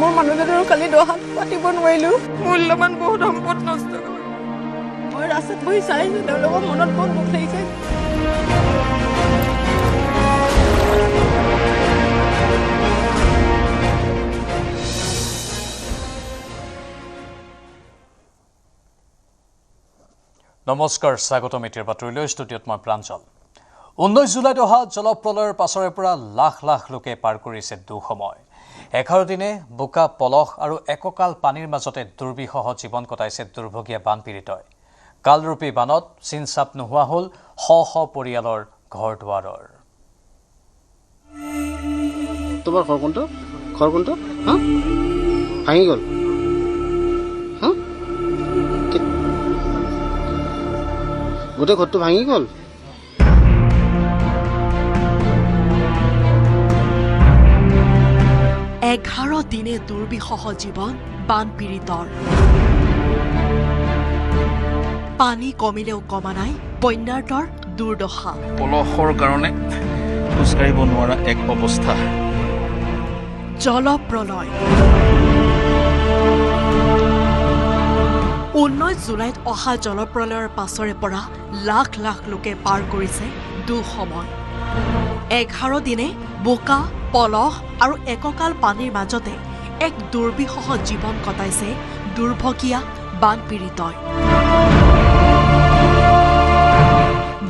মোৰ মানুহজনৰ কালি দহাত পাতিব নোৱাৰিলোঁ মূল্যৱান বহুত সম্পদ নষ্ট কৰিলোঁ মই ৰাস্তাত বহি চাইছোঁ তেওঁলোকৰ মনত বহুত দুখ লাগিছে নমস্কাৰ স্বাগতম এতিয়াৰ বাতৰিলৈ ষ্টুডিঅ'ত মই প্ৰাঞ্জল 19 জুলাইত অহা জলপ্ৰলয়ৰ পাছৰে পৰা লাখ লাখ লোকে পাৰ কৰিছে দুঃসময় 11 দিনে বোকা পলস আৰু এককাল পানীৰ মাজতে দুৰ্বিষহ জীৱন কটাইছে দুৰ্ভগীয়া বানপীড়িতই কালৰূপী বানত চিনচাপ নোহোৱা হ'ল শ শ পৰিয়ালৰ ঘৰ দুৱাৰৰ তোমাৰ ঘৰ কোনটো হা ভাঙি গ'ল হা গোটেই ঘৰটো ভাঙি গ'ল 11 দিনে দুৰ্বিষহ জীৱন বানপীড়িতৰ পানী কমিলেও কমা নাই বন্যাৰ্তৰ দুৰ্দশা পলসৰ কাৰণে খোজকাঢ়িব নোৱাৰা এক অৱস্থা জলপ্ৰলয় 19 জুলাইত অহা জলপ্ৰলয়ৰ পাছৰে পৰা লাখ লাখ লোকে পাৰ কৰিছে দুঃসময় 11 দিনে বোকা পলস আৰু এককাল পানীৰ মাজতে এক দুৰ্বিষহ জীৱন কটাইছে দুৰ্ভগীয়া বানপীড়িতই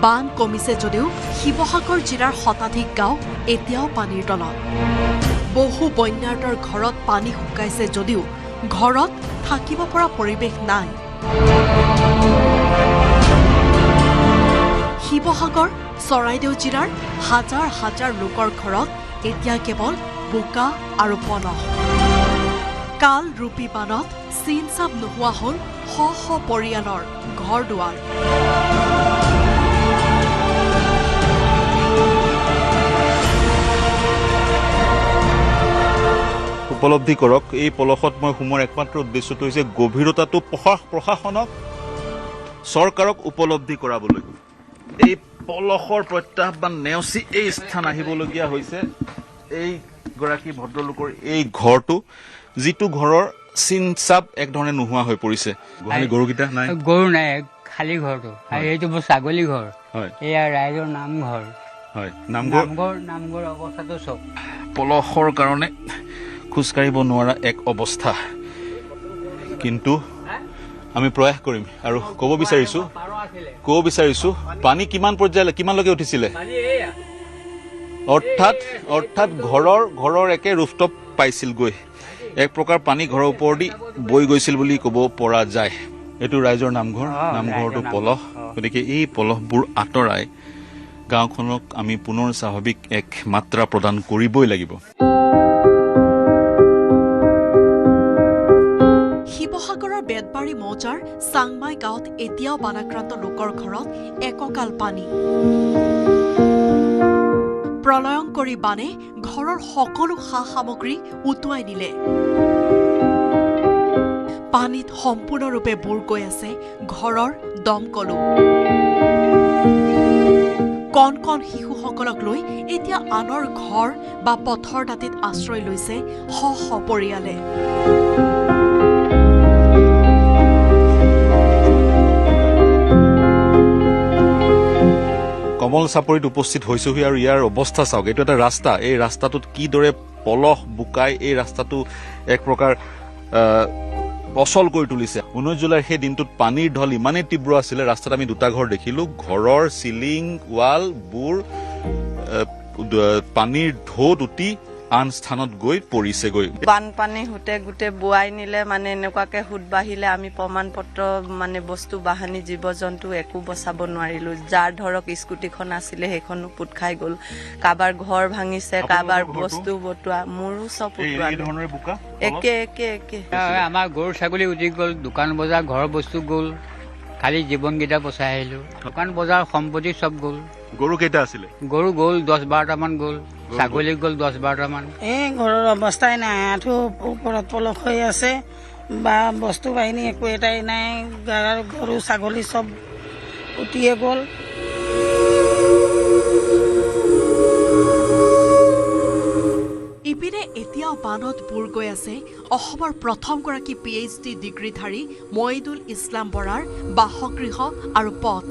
বান কমিছে যদিও শিৱসাগৰ জিলাৰ শতাধিক গাঁও এতিয়াও পানীৰ তলত বহু বন্যাৰ্তৰ ঘৰত পানী শুকাইছে যদিও ঘৰত থাকিব পৰা পৰিৱেশ নাই শিৱসাগৰ চৰাইদেউ জিলাৰ হাজাৰ হাজাৰ লোকৰ ঘৰত এতিয়া কেৱল বোকা আৰু পলস কাল ৰূপী বানত চিনচাপ নোহোৱা হ'ল শ শ পৰিয়ালৰ ঘৰ দুৱাৰ উপলব্ধি কৰক এই পলসত মই সোমোৱাৰ একমাত্ৰ উদ্দেশ্যটো হৈছে গভীৰতাটো প্ৰশাসনক চৰকাৰক উপলব্ধি কৰাবলৈ এই পলসৰ প্ৰত্যাহ্বান নেওচি এই স্থান আহিবলগীয়া হৈছে এই গৰাকী ভদ্ৰলোকৰ এই ঘৰটো যিটো ঘৰৰ চিনচাপ এক ধৰণে নোহোৱা হৈ পৰিছে গোহালি গৰুকেইটা নাই গৰু নাই খালী ঘৰটো আৰু এইটো মোৰ ছাগলী ঘৰ হয় এয়া ৰাইজৰ নামঘৰ হয় নামঘৰ অৱস্থাটো চব পলসৰ কাৰণে খোজকাঢ়িব নোৱাৰা এক অৱস্থা কিন্তু আমি প্ৰয়াস কৰিম আৰু ক'ব বিচাৰিছো পানী কিমানলৈকে উঠিছিলে অৰ্থাৎ ঘৰৰ একে ৰুফটপ পাইছিলগৈ এক প্ৰকাৰ পানী ঘৰৰ ওপৰেদি বৈ গৈছিল বুলি ক'ব পৰা যায় এইটো ৰাইজৰ নামঘৰটো পলস গতিকে এই পলসবোৰ আঁতৰাই গাঁওখনক আমি পুনৰ স্বাভাৱিক এক মাত্ৰা প্ৰদান কৰিবই লাগিব শিৱসাগৰৰ বেতবাৰী মৌজাৰ চাংমাই গাঁৱত এতিয়াও বানাক্ৰান্ত লোকৰ ঘৰত এককাল পানী প্ৰলয়ংকৰী বানে ঘৰৰ সকলো সা সামগ্ৰী উটুৱাই নিলে পানীত সম্পূৰ্ণৰূপে বুৰ গৈ আছে ঘৰৰ দমকলো কণ কণ শিশুসকলক লৈ এতিয়া আনৰ ঘৰ বা পথৰ দাঁতিত আশ্ৰয় লৈছে শ শ পৰিয়ালে কমল চাপৰিত উপস্থিত হৈছোহি আৰু ইয়াৰ অৱস্থা চাওক এইটো এটা ৰাস্তা এই ৰাস্তাটোত কিদৰে পলস বোকাই এই ৰাস্তাটো এক প্ৰকাৰ অচল কৰি তুলিছে 19 জুলাইৰ সেই দিনটোত পানীৰ ঢল ইমানেই তীব্ৰ আছিলে ৰাস্তাত আমি দুটা ঘৰ দেখিলো ঘৰৰ চিলিং ৱালবোৰ পানীৰ ঢৌত উটি আন স্থানত গৈ পৰিছেগৈ বানপানী হুতে গোটেই বুৱাই নিলে মানে এনেকুৱাকে হুট বাঢ়িলে আমি প্ৰমাণ পত্ৰ মানে বস্তু বাহানি জীৱ জন্তু একো বচাব নোৱাৰিলো যাৰ ধৰক স্কুটিখন আছিলে সেইখনো পুত খাই গ'ল কাবাৰ ঘৰ ভাঙিছে কাবাৰ বস্তু বটোৱা মোৰো চব একে আমাৰ গৰু ছাগলী উঠি গ'ল দোকান বজাৰ ঘৰৰ বস্তু গ'ল খালি জীৱনকেইটা বচাই আহিলো দোকান বজাৰ সম্পত্তি চব গ'ল গৰু কেইটা আছিলে গৰু গ'ল 10-12টা মান গ'ল ছাগলী গ'ল 10-12টা মান এই ঘৰৰ অৱস্থাই নাই আঁঠু ওপৰত পলস হৈ আছে বা বস্তু বাহিনী একো এটাই নাই গৰু ছাগলী চব উটিয়ে গ'ল ইপিনে এতিয়াও বানত বুৰ গৈ আছে অসমৰ প্ৰথমগৰাকী PhD ডিগ্ৰীধাৰী মইদুল ইছলাম বৰাৰ বাসগৃহ আৰু পথ।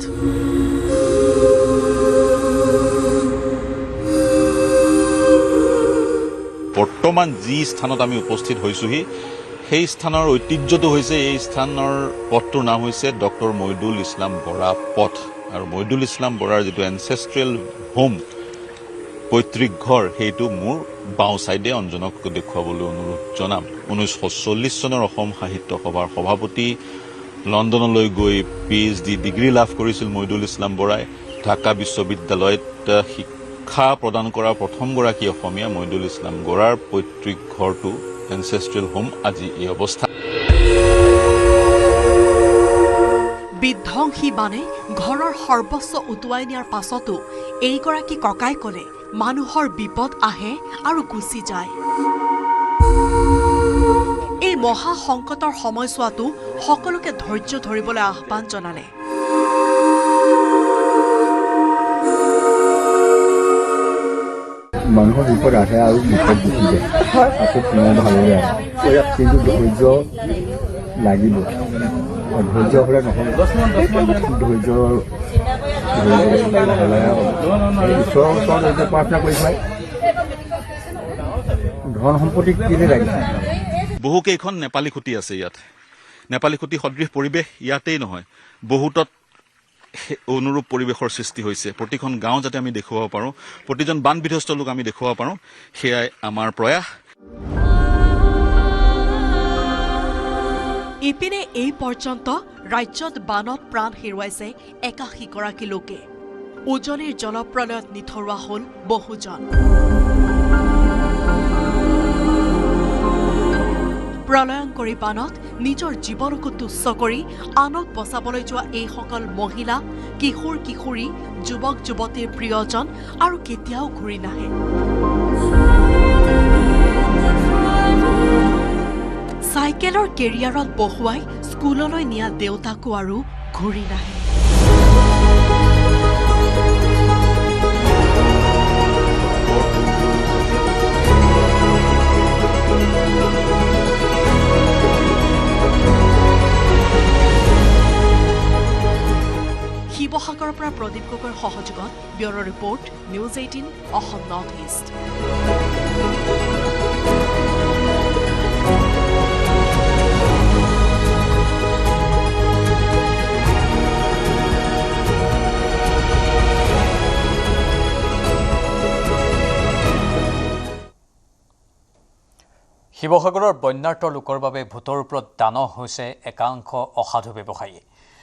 বৰ্তমান যি স্থানত আমি উপস্থিত হৈছোহি সেই স্থানৰ ঐতিহ্যটো হৈছে এই স্থানৰ পথটোৰ নাম হৈছে ডক্টৰ মইদুল ইছলাম বৰা পথ আৰু মইদুল ইছলাম বৰাৰ যিটো এনচেষ্ট্ৰিয়েল হোম পৈতৃক ঘৰ সেইটো মোৰ বাওঁ চাইডে অঞ্জনক দেখুৱাবলৈ অনুৰোধ জনাম। 1940 চনৰ অসম সাহিত্য সভাৰ সভাপতি, লণ্ডনলৈ গৈ PhD ডিগ্ৰী লাভ কৰিছিল মইদুল ইছলাম বৰাই। ঢাকা বিশ্ববিদ্যালয়ত শিক্ষা প্ৰদান কৰা প্ৰথমগৰাকী অসমীয়া মইদুল ইছলাম বৰাৰ পৈতৃক ঘৰটো এনচেষ্ট্ৰিয়েল হোম আজি এই অৱস্থা। বিধ্বংসী বানে ঘৰৰ সৰ্বস্ব উটুৱাই নিয়াৰ পাছতো এইগৰাকী ককাই ক'লে মানুহৰ বিপদ আহে আৰু গুচি যায়। এই মহা সংকটৰ সময়ছোৱাতো সকলোকে ধৈৰ্য ধৰিবলৈ আহ্বান জনালে। মানুহৰ বিপদ আহে আৰু বিপদ গুচি যায়, আকৌ পুনৰ ভাললৈ আহে, কিন্তু ধৈৰ্য লাগিব। ধৈৰ্য হ'লে নহ'ব, ধৈৰ্য ঈশ্বৰৰ ওচৰত প্ৰাৰ্থনা কৰি পায়। ধন সম্পত্তি কিনে লাগে। বহুকেইখন নেপালী খুঁটি আছে ইয়াত। নেপালী খুঁটি সদৃশ পৰিৱেশ ইয়াতেই নহয়, বহুতত অনুৰূপ পৰিৱেশৰ সৃষ্টি হৈছে। প্ৰতিখন গাঁও যাতে আমি দেখুৱাব পাৰোঁ, প্ৰতিজন বান বিধ্বস্ত লোক আমি দেখুৱাব পাৰোঁ, সেয়াই আমাৰ প্ৰয়াস। ইপিনে এই পৰ্যন্ত ৰাজ্যত বানত প্ৰাণ হেৰুৱাইছে 81গৰাকী লোকে। উজনিৰ জলপ্ৰলয়ত নিথৰুৱা হ'ল বহুজন। প্ৰলয়ংকৰী বানত নিজৰ জীৱনকো তুচ্ছ কৰি আনক বচাবলৈ যোৱা এইসকল মহিলা, কিশোৰ কিশোৰী, যুৱক যুৱতীৰ প্ৰিয়জন আৰু কেতিয়াও ঘূৰি নাহে। চাইকেলৰ কেৰিয়াৰত বহুৱাই স্কুললৈ নিয়া দেউতাকো আৰু ঘূৰি নাহে। শিৱসাগৰৰ পৰা প্ৰদীপ গগৈৰ সহযোগত bureau' report, news 18 Assam north east. শিৱসাগৰৰ বন্যাৰ্ত লোকৰ বাবে ভোটৰ ওপৰত দানহ হৈছে একাংশ অসাধু ব্যৱসায়ী।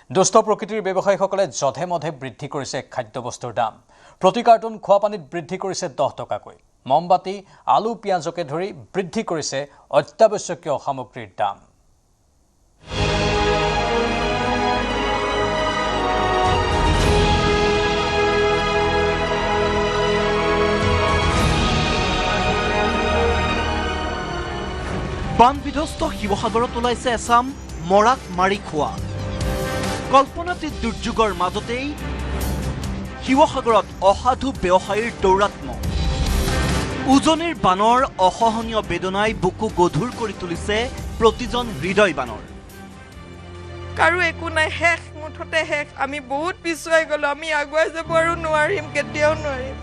দুষ্ট প্ৰকৃতিৰ ব্যৱসায়ীসকলে জধে মধে বৃদ্ধি কৰিছে খাদ্যবস্তুৰ দাম। প্ৰতি কাৰ্টুন খোৱাপানীত বৃদ্ধি কৰিছে 10 টকাকৈ। মমবাতি, আলু, পিঁয়াজকে ধৰি বৃদ্ধি কৰিছে অত্যাৱশ্যকীয় সামগ্ৰীৰ দাম। বানবিধ্বস্ত শিৱসাগৰত ওলাইছে এচাম মৰাক মাৰি খোৱা। কল্পনাতীত দুৰ্যোগৰ মাজতেই শিৱসাগৰত অসাধু ব্যৱসায়ীৰ দৌৰাত্ম। উজনিৰ বানৰ অসহনীয় বেদনাই বুকু গধুৰ কৰি তুলিছে প্ৰতিজন হৃদয়বানৰ। কাৰো একো নাই, শেষ, মুঠতে শেষ। আমি বহুত পিছুৱাই গ'লো, আমি আগুৱাই যাব আৰু নোৱাৰিম, কেতিয়াও নোৱাৰিম।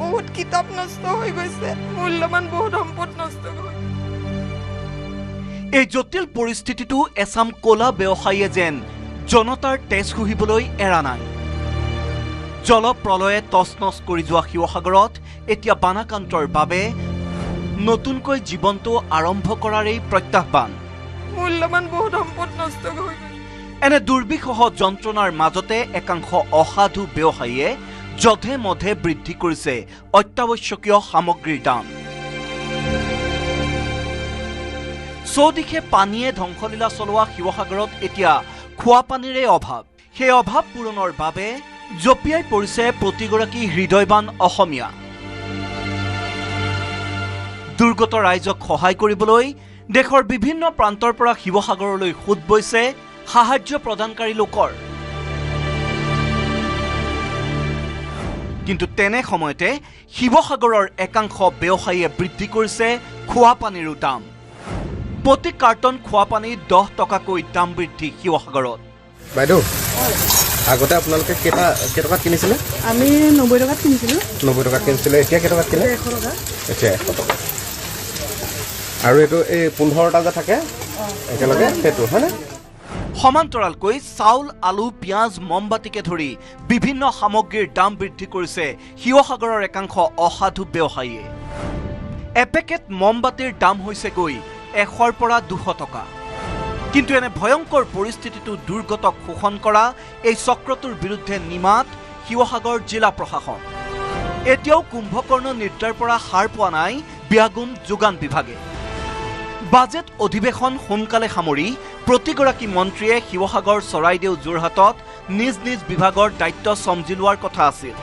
বহুত কিতাপ নষ্ট হৈ গৈছে, মূল্যৱান বহুত সম্পদ নষ্ট হৈ। এই জটিল পৰিস্থিতিটো এচাম কলা ব্যৱসায়ীয়ে যেন জনতাৰ তেজ শুহিবলৈ এৰা নাই। জলপ্ৰলয়ে তছনছ কৰি যোৱা শিৱসাগৰত এতিয়া বানাক্ৰান্তৰ বাবে নতুনকৈ জীৱনটো আৰম্ভ কৰাৰেই প্ৰত্যাহ্বান। মূল্যৱান বহুত সম্পদ নষ্ট হৈ। এনে দুৰ্বিষহ যন্ত্ৰণাৰ মাজতে একাংশ অসাধু ব্যৱসায়ীয়ে জধে মধে বৃদ্ধি কৰিছে অত্যাৱশ্যকীয় সামগ্ৰীৰ দাম। চৌদিশে পানীয়ে ধ্বংসলীলা চলোৱা শিৱসাগৰত এতিয়া খোৱাপানীৰে অভাৱ। সেই অভাৱ পূৰণৰ বাবে জঁপিয়াই পৰিছে প্ৰতিগৰাকী হৃদয়বান অসমীয়া। দুৰ্গত ৰাইজক সহায় কৰিবলৈ দেশৰ বিভিন্ন প্ৰান্তৰ পৰা শিৱসাগৰলৈ সোঁত বৈছে সাহায্য প্ৰদানকাৰী লোকৰ। কিন্তু তেনে সময়তে শিৱসাগৰৰ একাংশ ব্যৱসায়ীয়ে বৃদ্ধি কৰিছে খোৱা পানীৰো দাম। প্ৰতি কাৰ্টন খোৱা পানী 10 টকাকৈ দাম বৃদ্ধি শিৱসাগৰত। বাইদেউ আগতে আপোনালোকে কেইটকাত কিনিছিলে? আমি 90 টকাত কিনিছিলোঁ। 90 টকাত কিনিছিলে, এতিয়া কেইটকাত কিনে? 100 টকা। এতিয়া 100 টকা। আৰু এইটো এই 15টা যে থাকে একেলগে সেইটো হয়নে? সমান্তৰালকৈ চাউল, আলু, পিঁয়াজ, মমবাতিকে ধৰি বিভিন্ন সামগ্ৰীৰ দাম বৃদ্ধি কৰিছে শিৱসাগৰৰ একাংশ অসাধু ব্যৱসায়ীয়ে। এপেকেট মমবাতিৰ দাম হৈছেগৈ 100ৰ পৰা 200 টকা। কিন্তু এনে ভয়ংকৰ পৰিস্থিতিটো দুৰ্গতক শোষণ কৰা এই চক্ৰটোৰ বিৰুদ্ধে নিমাত শিৱসাগৰ জিলা প্ৰশাসন। এতিয়াও কুম্ভকৰ্ণ নৃত্যৰ পৰা সাৰ পোৱা নাই বিয়াগুম যোগান বিভাগে। বাজেট অধিৱেশন সোনকালে সামৰি প্ৰতিগৰাকী মন্ত্ৰীয়ে শিৱসাগৰ, চৰাইদেউ, যোৰহাটত নিজ নিজ বিভাগৰ দায়িত্ব চমজি লোৱাৰ কথা আছিল।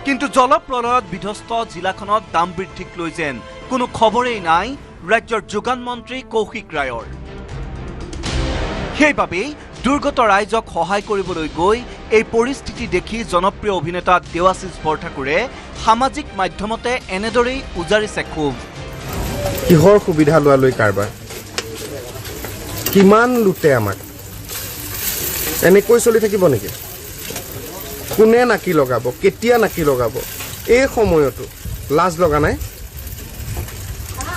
কিন্তু জলপ্ৰলয়ত বিধ্বস্ত জিলাখনত দাম বৃদ্ধিক লৈ যেন কোনো খবৰেই নাই ৰাজ্যৰ যোগান মন্ত্ৰী কৌশিক ৰায়ৰ। সেইবাবেই দুৰ্গত ৰাইজক সহায় কৰিবলৈ গৈ এই পৰিস্থিতি দেখি জনপ্ৰিয় অভিনেতা দেৱাশিষ বৰঠাকুৰে সামাজিক মাধ্যমতে এনেদৰেই উজাৰিছে ক্ষোভ। কিহৰ সুবিধা লোৱা লৈ কাৰবাৰ? কিমান লুটে আমাক? এনেকৈ চলি থাকিব নেকি? কোনে নাকি লগাব? কেতিয়া নাকি লগাব? এই সময়তো লাজ লগা নাই?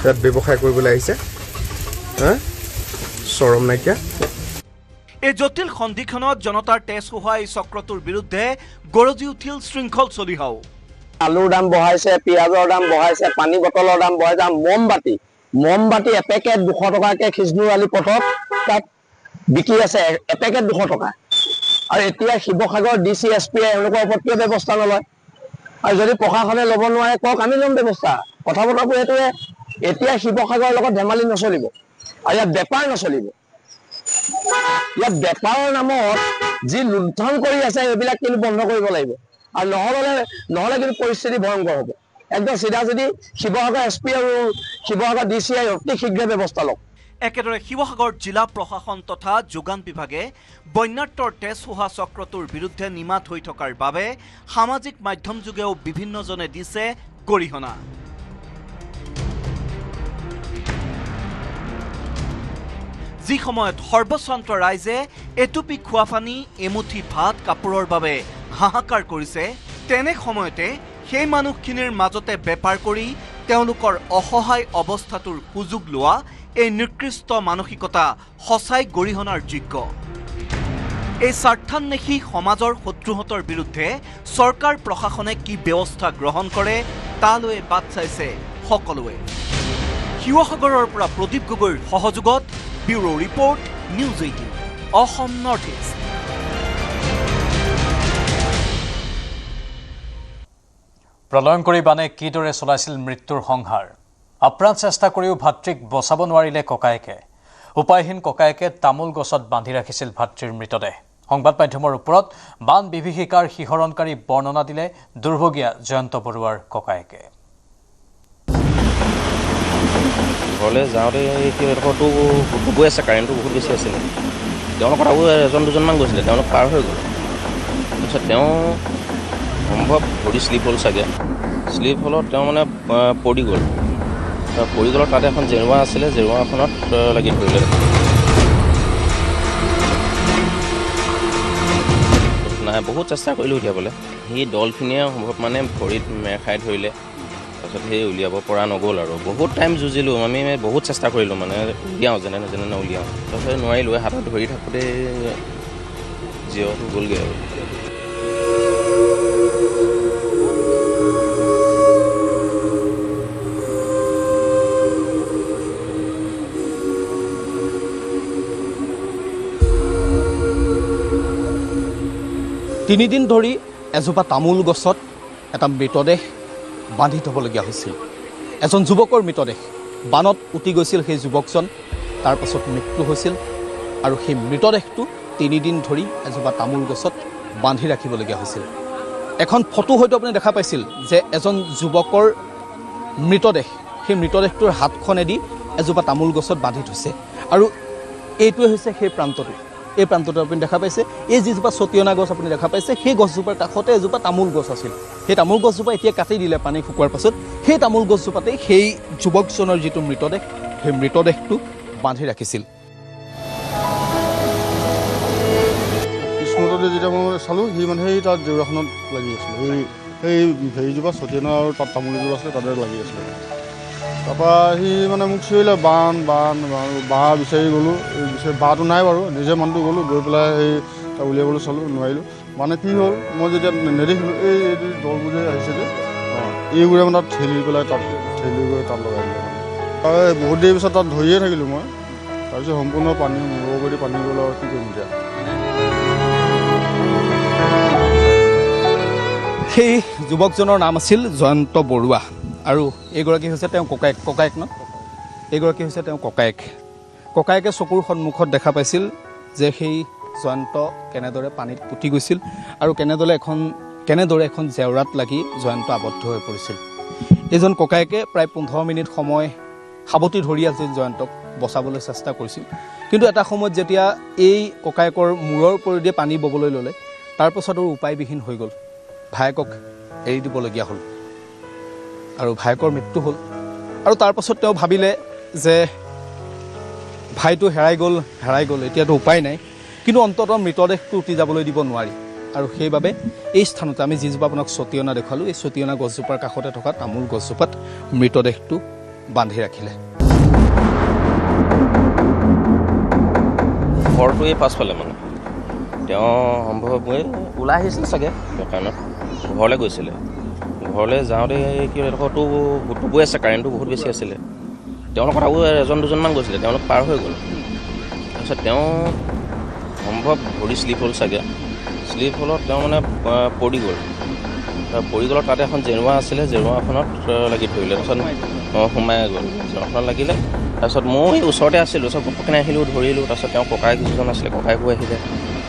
ইয়াত ব্যৱসায় কৰিবলৈ আহিছে, চৰম নাইকিয়া। এই জটিল সন্ধিখনত জনতাৰ তেজ হোৱা এই চক্ৰটোৰ বিৰুদ্ধে গৰজি উঠিল শৃংখল চলিহাও। আলুৰ দাম বঢ়াইছে, পিঁয়াজৰ দাম বঢ়াইছে, পানী বটলৰ দাম বঢ়াইছে, মমবাতি এপেকেট 200 টকাকৈ খিজনুৰ আলি পথত তাত বিকি আছে, এপেকেট 200 টকা। আৰু এতিয়া শিৱসাগৰ DCSP এওঁলোকৰ ওপৰত কিয় ব্যৱস্থা নলয়? আৰু যদি প্ৰশাসনে ল'ব নোৱাৰে কওক, আমি ল'ম ব্যৱস্থা। কথা বতৰাবোৰ সেইটোৱে। এতিয়া শিৱসাগৰৰ লগত ধেমালি নচলিব আৰু ইয়াত বেপাৰ নচলিব। ইয়াত বেপাৰৰ নামত যি লুণ্ঠন কৰি আছে এইবিলাক কিন্তু বন্ধ কৰিব লাগিব। আৰু নহ'লে কিন্তু পৰিস্থিতি ভয়ংকৰ হ'ব। একদম চিধা চিধি শিৱসাগৰ SP আৰু শিৱসাগৰ DCI অতি শীঘ্ৰে ব্যৱস্থা লওক। একেদৰে শিৱসাগৰ জিলা প্ৰশাসন তথা যোগান বিভাগে বন্যাত্মৰ তেজ হোৱা চক্ৰটোৰ বিৰুদ্ধে নিমাত হৈ থকাৰ বাবে সামাজিক মাধ্যম যোগেও বিভিন্নজনে দিছে গৰিহণা। যি সময়ত সৰ্বস্বান্ত ৰাইজে এটুপি খোৱা পানী, এমুঠি ভাত, কাপোৰৰ বাবে হাহাকাৰ কৰিছে, তেনে সময়তে সেই মানুহখিনিৰ মাজতে বেপাৰ কৰি তেওঁলোকৰ অসহায় অৱস্থাটোৰ সুযোগ লোৱা এই নিকৃষ্ট মানসিকতা সঁচাই গৰিহণাৰ যোগ্য। এই স্বাৰ্থান্বেষী সমাজৰ শত্ৰুহঁতৰ বিৰুদ্ধে চৰকাৰ প্ৰশাসনে কি ব্যৱস্থা গ্ৰহণ কৰে তালৈ বাট চাইছে সকলোৱে। শিৱসাগৰৰ পৰা প্ৰদীপ গগৈৰ সহযোগত bureau report, news 18 Assam north east. প্ৰলয়ংকৰী বানে কিদৰে চলাইছিল মৃত্যুৰ সংহাৰ? আপ্ৰাণ চেষ্টা কৰিও ভাতৃক বচাব নোৱাৰিলে ককায়েকে। উপায়হীন ককায়েকে তামোল গছত বান্ধি ৰাখিছিল ভাতৃৰ মৃতদেহ। সংবাদ মাধ্যমৰ ওপৰত বান বিভীষিকাৰ শিহৰণকাৰী বৰ্ণনা দিলে দুৰ্ভগীয়া জয়ন্ত বৰুৱাৰ ককায়েকে। ঘৰলৈ যাওঁতে এডোখৰটো গৈ আছে, কাৰেণ্টটো বহুত বেছি আছিলে। তেওঁলোকৰ আৰু এজন দুজনমান গৈছিলে, তেওঁলোক পাৰ হৈ গ'ল। তাৰপিছত তেওঁ সম্ভৱ ভৰি শ্লিপ হ'ল চাগে। শ্লিপ হ'লত তেওঁ মানে পৰি গ'ল। পৰি গ'লত তাতে এখন জেৰুৱা আছিলে, জেৰুৱাখনত লাগি ধৰিলে। নাই বহুত চেষ্টা কৰিলোঁ উলিয়াবলৈ। সেই দলখিনিয়ে সম্ভৱ মানে ভৰিত মেৰ খাই ধৰিলে। তাৰপিছত সেই উলিয়াব পৰা নগ'ল আৰু বহুত টাইম যুঁজিলোঁ। আমি বহুত চেষ্টা কৰিলোঁ মানে উলিয়াওঁ, যেনে উলিয়াওঁ। তাৰপিছত নোৱাৰিলোঁ। হাতত ধৰি থাকোঁতে জীয়টো গ'লগৈ আৰু। তিনিদিন ধৰি এজোপা তামোল গছত এটা মৃতদেহ বান্ধি থ'বলগীয়া হৈছিল। এজন যুৱকৰ মৃতদেহ বানত উটি গৈছিল। সেই যুৱকজন তাৰ পাছত মৃত্যু হৈছিল আৰু সেই মৃতদেহটো তিনিদিন ধৰি এজোপা তামোল গছত বান্ধি ৰাখিবলগীয়া হৈছিল। এখন ফটো হয়তো আপুনি দেখা পাইছিল যে এজন যুৱকৰ মৃতদেহ, সেই মৃতদেহটোৰ হাতখনেদি এজোপা তামোল গছত বান্ধি থৈছে। আৰু এইটোৱে হৈছে সেই প্ৰান্তটো। এই প্ৰান্ততে আপুনি দেখা পাইছে এই যিজোপা চতিয়ানা গছ আপুনি দেখা পাইছে সেই গছজোপাৰ কাষতে এজোপা তামোল গছ আছিল সেই তামোল গছজোপা এতিয়া কাটি দিলে পানী শুকোৱাৰ পাছত সেই তামোল গছজোপাতেই সেই যুৱকজনৰ যিটো মৃতদেহ সেই মৃতদেহটো বান্ধি ৰাখিছিল স্মৃততে যেতিয়া মই চালোঁ সি মানে সেই তাত জেওৰাখনত লাগি আছিলে সেই হেৰিজোপা চতিয়ানা আৰু তাত তামোল এজোপা আছিলে তাতে লাগি আছিলে তাৰপৰা সি মানে মোক চিঞৰিলে বাঁহ বিচাৰি গ'লোঁ বাঁহটো নাই বাৰু নিজে মানুহটো গ'লোঁ গৈ পেলাই সেই তাত উলিয়াবলৈ চালোঁ নোৱাৰিলোঁ মানে কি হ'ল মই যেতিয়া নেদেখিলোঁ এই দলবোৰ যে আহিছে যে এইবোৰে মানে তাত ঠেলি পেলাই তাত লগাই দিলে মানে বহুত দেৰি পিছত তাত ধৰিয়ে থাকিলোঁ মই তাৰপিছত সম্পূৰ্ণ পানী মূৰৰ ওপৰেদি পানী গ'ল আৰু কি কৰিম এতিয়া সেই যুৱকজনৰ নাম আছিল জয়ন্ত বৰুৱা আৰু এইগৰাকী হৈছে তেওঁ ককায়েক ন এইগৰাকী হৈছে তেওঁ ককায়েকে চকুৰ সন্মুখত দেখা পাইছিল যে সেই জয়ন্ত কেনেদৰে পানীত পুতি গৈছিল আৰু কেনেদৰে এখন জেওৰাত লাগি জয়ন্ত আবদ্ধ হৈ পৰিছিল এইজন ককায়েকে প্ৰায় 15 মিনিট সময় সাৱটি ধৰি আছিল জয়ন্তক বচাবলৈ চেষ্টা কৰিছিল কিন্তু এটা সময়ত যেতিয়া এই ককায়েকৰ মূৰৰ ওপৰেদি পানী ববলৈ ল'লে তাৰপাছত আৰু উপায়বিহীন হৈ গ'ল ভায়েকক এৰি দিবলগীয়া হ'ল আৰু ভায়েকৰ মৃত্যু হ'ল আৰু তাৰপাছত তেওঁ ভাবিলে যে ভাইটো হেৰাই গ'ল এতিয়াতো উপায় নাই কিন্তু অন্ততঃ মৃতদেহটো উটি যাবলৈ দিব নোৱাৰি আৰু সেইবাবে এই স্থানতে আমি যিজোপা আপোনাক চতিয়ানা দেখুৱালোঁ এই চতিয়ানা গছজোপাৰ কাষতে থকা তামোল গছজোপাত মৃতদেহটো বান্ধি ৰাখিলে ঘৰটো এই পাছফালে মানে তেওঁ সম্ভৱ ওলাই আহিছিল চাগে দোকানত ঘৰলৈ গৈছিলে ঘৰলৈ যাওঁতে কি এডোখৰটো গৈ আছে কাৰেণ্টটো বহুত বেছি আছিলে তেওঁলোকৰ আৰু এজন দুজনমান গৈছিলে তেওঁলোক পাৰ হৈ গ'ল তাৰপিছত তেওঁ সম্ভৱ ভৰি শ্লিপ হ'ল চাগে শ্লিপ হ'লত তেওঁ মানে পৰি গ'ল তাতে এখন জেৰুৱা আছিলে জেৰুৱাখনত লাগি ধৰিলে তাৰপিছত সোমাই গ'ল জেৰুৱাখনত লাগিলে তাৰপিছত মই এই ওচৰতে আছিলোঁ চব পকনে আহিলোঁ ধৰিলোঁ তাৰপিছত তেওঁ ককায়েক যিজন আছিলে ককায়েকো আহিলে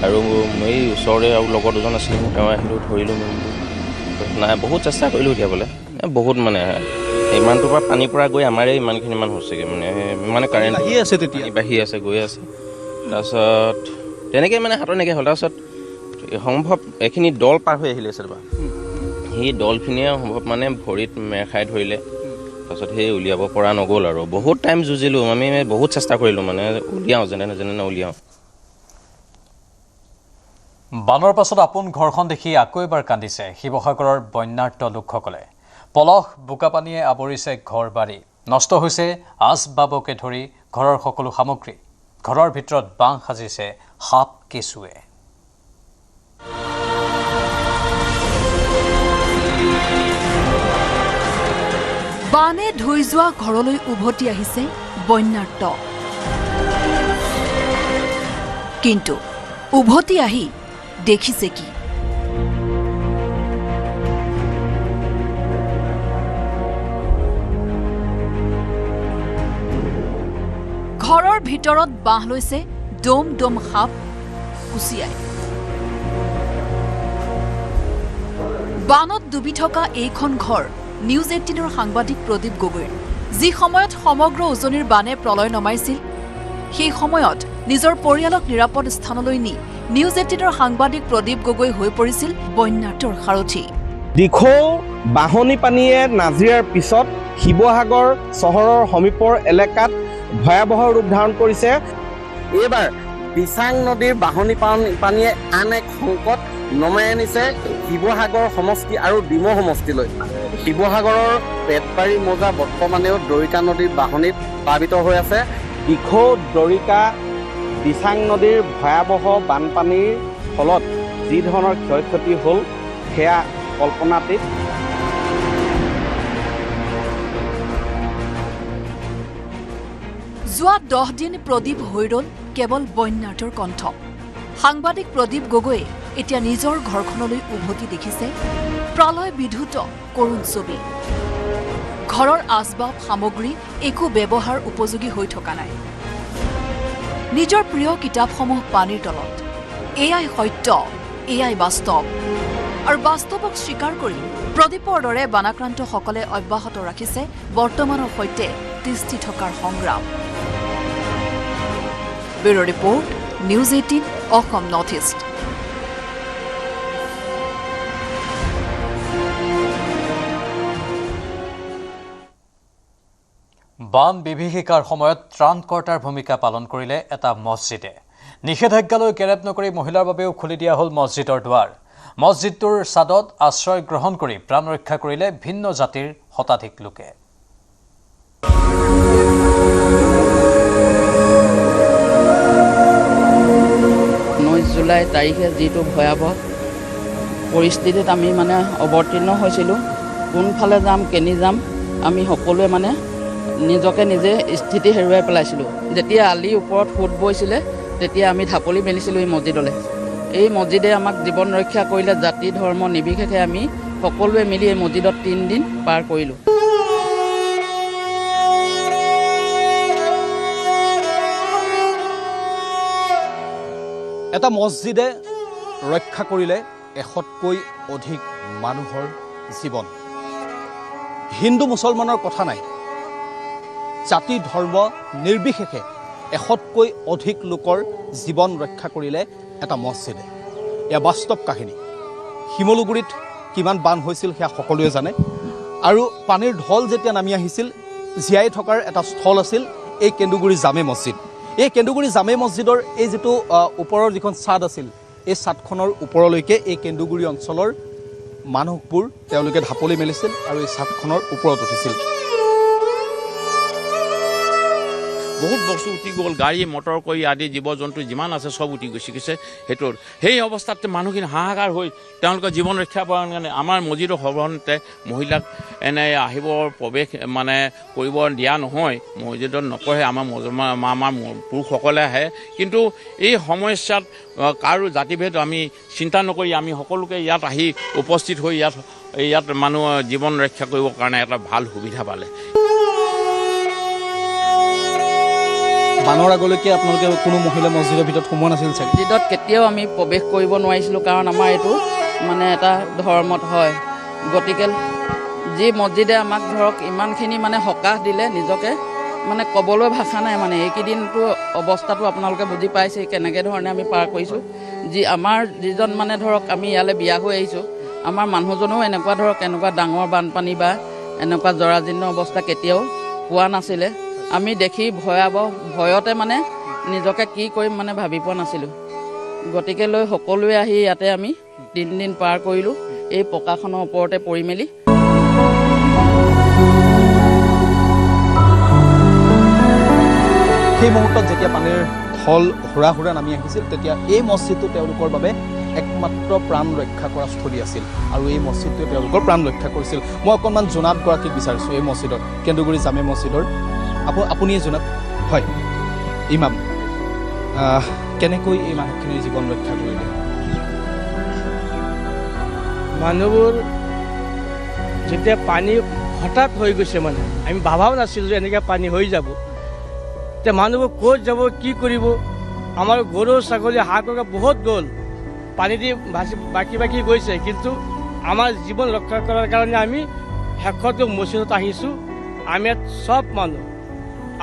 আৰু মই ওচৰতে আৰু লগৰ দুজন আছিলে তেওঁ আহিলোঁ ধৰিলোঁ নাই বহুত চেষ্টা কৰিলোঁ উঠিয়াবলৈ বহুত মানে ইমানটোৰ পৰা পানীৰ পৰা গৈ আমাৰে ইমানখিনি মান হৈছেগৈ মানে কাৰেণ্ট বাঢ়ি আছে গৈ আছে তাৰপিছত তেনেকৈ মানে হাতৰ এনেকৈ হ'ল তাৰপিছত সম্ভৱ এইখিনি দল পাৰ হৈ আহিলে চাবা সেই দলখিনিয়ে সম্ভৱ মানে ভৰিত মেৰ খাই ধৰিলে তাৰপিছত সেই উলিয়াব পৰা নগ'ল আৰু বহুত টাইম যুঁজিলোঁ আমি বহুত চেষ্টা কৰিলোঁ মানে উলিয়াওঁ যেনে উলিয়াওঁ বানৰ পাছত আপোন ঘৰখন দেখি আকৌ এবাৰ কান্দিছে শিৱসাগৰৰ বন্যাৰ্ত লোকসকলে পলহ বোকাপানীয়ে আৱৰিছে ঘৰ বাৰী নষ্ট হৈছে আচবাবকে ধৰি ঘৰৰ সকলো সামগ্ৰী ঘৰৰ ভিতৰত বাঁহ সাজিছে সাপ কেঁচুৱে বানে ধুই যোৱা ঘৰলৈ উভতি আহিছে বন্যাৰ্ত কিন্তু উভতি আহি দেখিছে কি ঘৰৰ ভিতৰত বাঁহ লৈছে ডম সাপ কুচিয়াই বানত ডুবি থকা এইখন ঘৰ নিউজ 18ৰ সাংবাদিক প্ৰদীপ গগৈৰ যি সময়ত সমগ্ৰ উজনিৰ বানে প্ৰলয় নমাইছিল সেই সময়ত নিজৰ পৰিয়ালক নিৰাপদ স্থানলৈ নি নিউজ 18ৰ সাংবাদিক প্ৰদীপ গগৈ হৈ পৰিছিল বন্যাৰ্তৰ সাৰথী দিখৌ বাহনী পানীয়ে নাজিৰাৰ পিছত শিৱসাগৰ চহৰৰ সমীপৰ এলেকাত ভয়াৱহ ৰূপ ধাৰণ কৰিছে এইবাৰ দিচাং নদীৰ বাহনী পানীয়ে আন এক সংকট নমাই আনিছে শিৱসাগৰ সমষ্টি আৰু ডিমৌ সমষ্টিলৈ শিৱসাগৰৰ পেটবাৰী মৌজা বৰ্তমানেও দৰিকা নদীৰ বাহনীত প্লাবিত হৈ আছে দিখৌ দৰিকা দিচাং নদীৰ ভয়াৱহ বানপানীৰ ফলত যি ধৰণৰ ক্ষয় ক্ষতি হ'ল সেয়া কল্পনাতীত যোৱা 10 দিন প্ৰদীপ হৈ ৰ'ল কেৱল বন্যাৰ্তৰ কণ্ঠ সাংবাদিক প্ৰদীপ গগৈয়ে এতিয়া নিজৰ ঘৰখনলৈ উভতি দেখিছে প্ৰলয় বিধুত কৰুণ ছবি ঘৰৰ আচবাব সামগ্ৰী একো ব্যৱহাৰ উপযোগী হৈ থকা নাই নিজৰ প্ৰিয় কিতাপসমূহ পানীৰ তলত এয়াই সত্য এয়াই বাস্তৱ আৰু বাস্তৱক স্বীকাৰ কৰি প্ৰদীপৰ দৰে বানাক্ৰান্তসকলে অব্যাহত ৰাখিছে বৰ্তমানৰ সৈতে তিষ্ঠি থকাৰ সংগ্ৰাম bureau' report news 18 Assam north east. বান বিভীষিকাৰ সময়ত ত্ৰাণকৰ্তাৰ ভূমিকা পালন কৰিলে এটা মছজিদে। নিষেধাজ্ঞালৈ কেৰেপ নকৰি মহিলাৰ বাবেও খুলি দিয়া হ'ল মছজিদৰ দুৱাৰ। মছজিদটোৰ ছাদত আশ্ৰয় গ্ৰহণ কৰি প্ৰাণ ৰক্ষা কৰিলে ভিন্ন জাতিৰ শতাধিক লোকে। 19 জুলাই তাৰিখে যিটো ভয়াৱহ পৰিস্থিতিত আমি মানে অৱতীৰ্ণ হৈছিলোঁ, কোনফালে যাম কেনি যাম আমি সকলোৱে মানে নিজকে নিজে স্থিতি হেৰুৱাই পেলাইছিলোঁ। যেতিয়া আলিৰ ওপৰত সোঁত বৈছিলে তেতিয়া আমি ঢাপলি মেলিছিলোঁ এই মছজিদলৈ। এই মছজিদে আমাক জীৱন ৰক্ষা কৰিলে। জাতি ধৰ্ম নিৰ্বিশেষে আমি সকলোৱে মিলি এই মছজিদত 3 দিন পাৰ কৰিলোঁ। এটা মছজিদে ৰক্ষা কৰিলে 100তকৈ অধিক মানুহৰ জীৱন। হিন্দু মুছলমানৰ কথা নাই, জাতি ধৰ্ম নিৰ্বিশেষে 100তকৈ অধিক লোকৰ জীৱন ৰক্ষা কৰিলে এটা মছজিদে। এয়া বাস্তৱ কাহিনী। শিমলুগুৰিত কিমান বান হৈছিল সেয়া সকলোৱে জানে। আৰু পানীৰ ঢল যেতিয়া নামি আহিছিল, জীয়াই থকাৰ এটা স্থল আছিল এই কেন্দুগুৰি জামে মছজিদ। এই কেন্দুগুৰি জামে মছজিদৰ এই যিটো ওপৰৰ যিখন ছাদ আছিল, এই ছাদখনৰ ওপৰলৈকে এই কেন্দুগুৰি অঞ্চলৰ মানুহবোৰ তেওঁলোকে ঢাপলি মেলিছিল আৰু এই ছাদখনৰ ওপৰত উঠিছিল। বহুত বস্তু উঠি গ'ল, গাড়ী মটৰ কৰি আদি জীৱ জন্তু যিমান আছে চব উঠি গৈছে সেইটোৰ। সেই অৱস্থাত মানুহখিনি হাহাকাৰ হৈ তেওঁলোকৰ জীৱন ৰক্ষা কৰাৰ কাৰণে আমাৰ মছজিদৰ সাধাৰণতে মহিলাক এনে আহিবৰ প্ৰৱেশ মানে কৰিব দিয়া নহয়, মছজিদত নপঢ়ে। আমাৰ পুৰুষসকলে আহে, কিন্তু এই সমস্যাত কাৰো জাতিভেদ আমি চিন্তা নকৰি আমি সকলোকে ইয়াত আহি উপস্থিত হৈ ইয়াত মানুহৰ জীৱন ৰক্ষা কৰিবৰ কাৰণে এটা ভাল সুবিধা পালে। বানৰ আগলৈকে আপোনালোকে কোনো মহিলা মছজিদৰ ভিতৰত সোমোৱা নাছিল চাগে? মছজিদত কেতিয়াও আমি প্ৰৱেশ কৰিব নোৱাৰিছিলোঁ, কাৰণ আমাৰ এইটো মানে এটা ধৰ্মত হয়। গতিকে যি মছজিদে আমাক ধৰক ইমানখিনি মানে সকাহ দিলে, নিজকে মানে ক'বলৈ ভাষা নাই। মানে এইকেইদিনটো অৱস্থাটো আপোনালোকে বুজি পাইছে কেনেকৈ ধৰণে আমি পাৰ কৰিছোঁ। আমাৰ যিজন মানে ধৰক আমি ইয়ালৈ বিয়া হৈ আহিছোঁ, আমাৰ মানুহজনেও এনেকুৱা ধৰক এনেকুৱা ডাঙৰ বানপানী বা এনেকুৱা জৰাজীৰ্ণ অৱস্থা কেতিয়াও পোৱা নাছিলে। আমি দেখি ভয়তে মানে নিজকে কি কৰিম মানে ভাবি পোৱা নাছিলোঁ। গতিকে লৈ সকলোৱে আহি ইয়াতে আমি 3 দিন পাৰ কৰিলোঁ এই পকাখনৰ ওপৰতে পৰি মেলি। সেই মুহূৰ্তত যেতিয়া পানীৰ ঢল হুৰা হুৰা নামি আহিছিল, তেতিয়া এই মছজিদটো তেওঁলোকৰ বাবে একমাত্ৰ প্ৰাণ ৰক্ষা কৰা স্থলী আছিল আৰু এই মছজিদটোৱে তেওঁলোকৰ প্ৰাণ ৰক্ষা কৰিছিল। মই অকণমান জোনাবগৰাকীক বিচাৰিছোঁ এই মছজিদৰ, কেন্দুগুৰি জামে মছজিদৰ। আপুনিয়ে জনাওক। হয় ইমাম, কেনেকৈ এই মানুহখিনিৰ জীৱন ৰক্ষা কৰিলে? মানুহবোৰ যেতিয়া পানী হঠাৎ হৈ গৈছে, মানে আমি ভাবাও নাছিলোঁ যে এনেকৈ পানী হৈ যাব। এতিয়া মানুহবোৰ ক'ত যাব, কি কৰিব? আমাৰ গৰু ছাগলী হাঁহ কুকুৰা বহুত গ'ল, পানী দি বাকী গৈছে। কিন্তু আমাৰ জীৱন ৰক্ষা কৰাৰ কাৰণে আমি শেষতো মছজিদত আহিছোঁ। আমি ইয়াত চব মানুহ,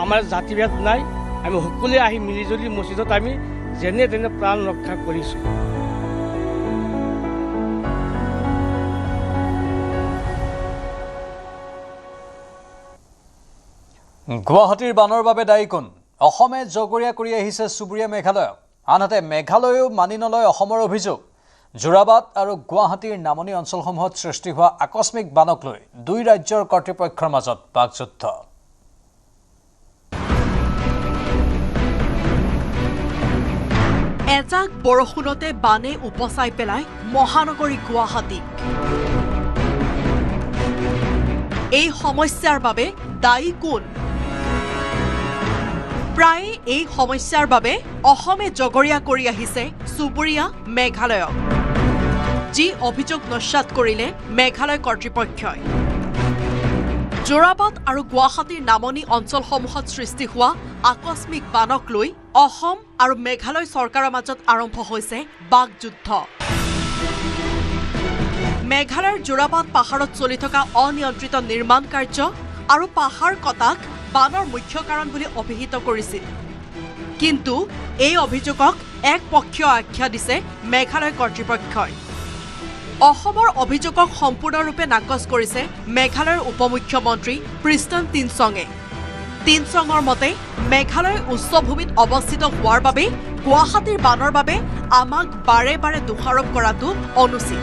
আমাৰ জাতিভেদ নাই, আমি সকলোৱে আহি মিলিজুলি মছজিদত আমি যেনে তেনে প্ৰাণ ৰক্ষা কৰিছোঁ। গুৱাহাটীৰ বানৰ বাবে দায়ী কোন? অসমে জগৰীয়া কৰি আহিছে চুবুৰীয়া মেঘালয়ক। আনহাতে মেঘালয়েও মানি নলয় অসমৰ অভিযোগ। যোৰাবাট আৰু গুৱাহাটীৰ নামনি অঞ্চলসমূহত সৃষ্টি হোৱা আকস্মিক বানক লৈ 2 ৰাজ্যৰ কৰ্তৃপক্ষৰ মাজত বাকযুদ্ধ। এজাক বৰষুণতে বানে উপচাই পেলাই মহানগৰী গুৱাহাটীক। এই সমস্যাৰ বাবে দায়ী কোন? প্ৰায়ে এই সমস্যাৰ বাবে অসমে জগৰীয়া কৰি আহিছে চুবুৰীয়া মেঘালয়ক, যি অভিযোগ নস্যাৎ কৰিলে মেঘালয় কৰ্তৃপক্ষই। যোৰাবাট আৰু গুৱাহাটীৰ নামনি অঞ্চলসমূহত সৃষ্টি হোৱা আকস্মিক বানক লৈ অসম আৰু মেঘালয় চৰকাৰৰ মাজত আৰম্ভ হৈছে বাকযুদ্ধ। মেঘালয়ৰ যোৰাবাট পাহাৰত চলি থকা অনিয়ন্ত্ৰিত নিৰ্মাণ কাৰ্য আৰু পাহাৰ কটাক বানৰ মুখ্য কাৰণ বুলি অভিহিত কৰিছিল। কিন্তু এই অভিযোগক একপক্ষীয় আখ্যা দিছে মেঘালয় কৰ্তৃপক্ষই। অসমৰ অভিযোগক সম্পূৰ্ণৰূপে নাকচ কৰিছে মেঘালয়ৰ উপমুখ্যমন্ত্ৰী প্ৰিষ্টন টিনচঙে। টিনচঙৰ মতে মেঘালয় উচ্চভূমিত অৱস্থিত হোৱাৰ বাবে গুৱাহাটীৰ বানৰ বাবে আমাক বাৰে বাৰে দোষাৰোপ কৰাটো অনুচিত।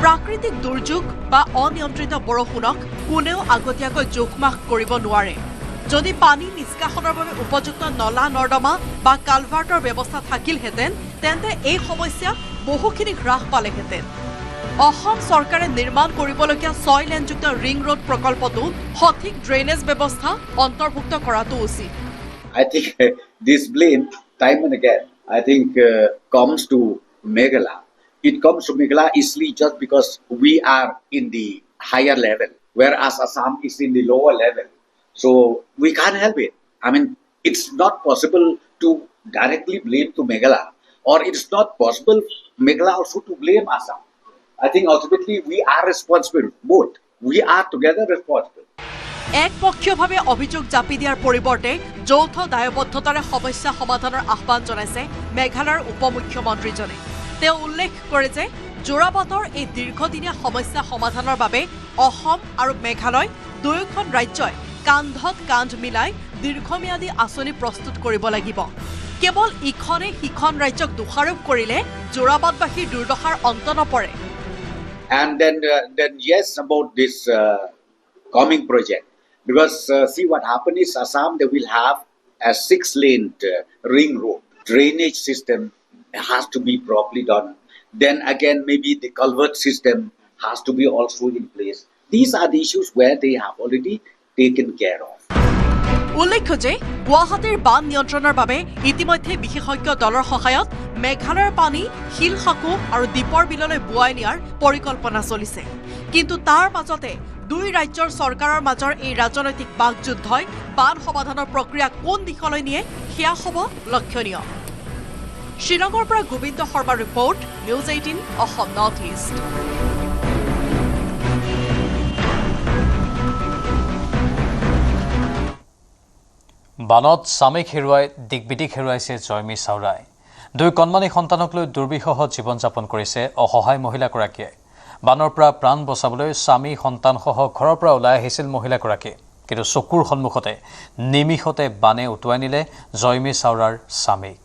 প্ৰাকৃতিক দুৰ্যোগ বা অনিয়ন্ত্ৰিত বৰষুণক কোনেও আগতীয়াকৈ জোখমাখ কৰিব নোৱাৰে। যদি পানী নিষ্কাশনৰ বাবে উপযুক্ত নলা নৰ্দমা বা কালভাৰ্টৰ ব্যৱস্থা থাকিলহেঁতেন তেন্তে এই সমস্যা বহুখিনি হ্ৰাস পালেহেঁতেন। অসম চৰকাৰে নিৰ্মাণ কৰিবলগীয়া 6 লেনযুক্ত ৰিং ৰোড প্ৰকল্পটো সঠিক ড্ৰেইনেজ ব্যৱস্থা অন্তৰ্ভুক্ত কৰাটো উচিত। I think this blame time and again comes to Meghalaya. It comes to Meghalaya easily just because we are in the higher level, whereas Assam is in the lower level. So we can't help it. I mean, it's not possible to directly blame to Meghalaya, or it's not possible Meghalaya also to blame Assam. I think ultimately we are responsible. Both. We are together responsible. একপক্ষীয়ভাৱে অভিযোগ জাপি দিয়াৰ পৰিৱৰ্তে যৌথ দায়বদ্ধতাৰে সমস্যা সমাধানৰ আহ্বান জনাইছে মেঘালয়ৰ উপমুখ্যমন্ত্ৰীজনে। তেওঁ উল্লেখ কৰে যে যোৰাবাটৰ এই দীৰ্ঘদিনীয়া সমস্যা সমাধানৰ বাবে অসম আৰু মেঘালয় দুয়োখন ৰাজ্যই কান্ধত কান্ধ মিলাই দীৰ্ঘম্যাদী আঁচনি প্ৰস্তুত কৰিব লাগিব। কেৱল ইখনে সিখন ৰাজ্যক দোষাৰোপ কৰিলে যোৰাবাটবাসীৰ দুৰ্দশাৰ অন্ত নপৰে। And then yes, about this coming project, because see what happened is Assam, they will have a 6-lane ring road. Drainage system has to be properly done. Then again, maybe the culvert system has to be also in place. These are the issues where they have already taken care of. উল্লেখ্য যে গুৱাহাটীৰ বান নিয়ন্ত্ৰণৰ বাবে ইতিমধ্যে বিশেষজ্ঞ দলৰ সহায়ত মেঘালয়ৰ পানী শিলসাকু আৰু দীপৰ বিললৈ বোৱাই নিয়াৰ পৰিকল্পনা চলিছে। কিন্তু তাৰ মাজতে দুই ৰাজ্যৰ চৰকাৰৰ মাজৰ এই ৰাজনৈতিক বাকযুদ্ধই বান সমাধানৰ প্ৰক্ৰিয়া কোন দিশলৈ নিয়ে সেয়া হ'ব লক্ষণীয়। শ্ৰীনগৰৰ পৰা গোবিন্দ শৰ্মাৰ report, news 18 Assam north east. বানত স্বামীক হেৰুৱাই দিগবিদিক হেৰুৱাইছে জয়মী চাওৰাই। 2 কণমানি সন্তানক লৈ দুৰ্বিষহ জীৱন যাপন কৰিছে অসহায় মহিলাগৰাকীয়ে। বানৰ পৰা প্ৰাণ বচাবলৈ স্বামী সন্তানসহ ঘৰৰ পৰা ওলাই আহিছিল মহিলাগৰাকী। কিন্তু চকুৰ সন্মুখতে নিমিষতে বানে উটুৱাই নিলে জয়মী চাওৰাৰ স্বামীক।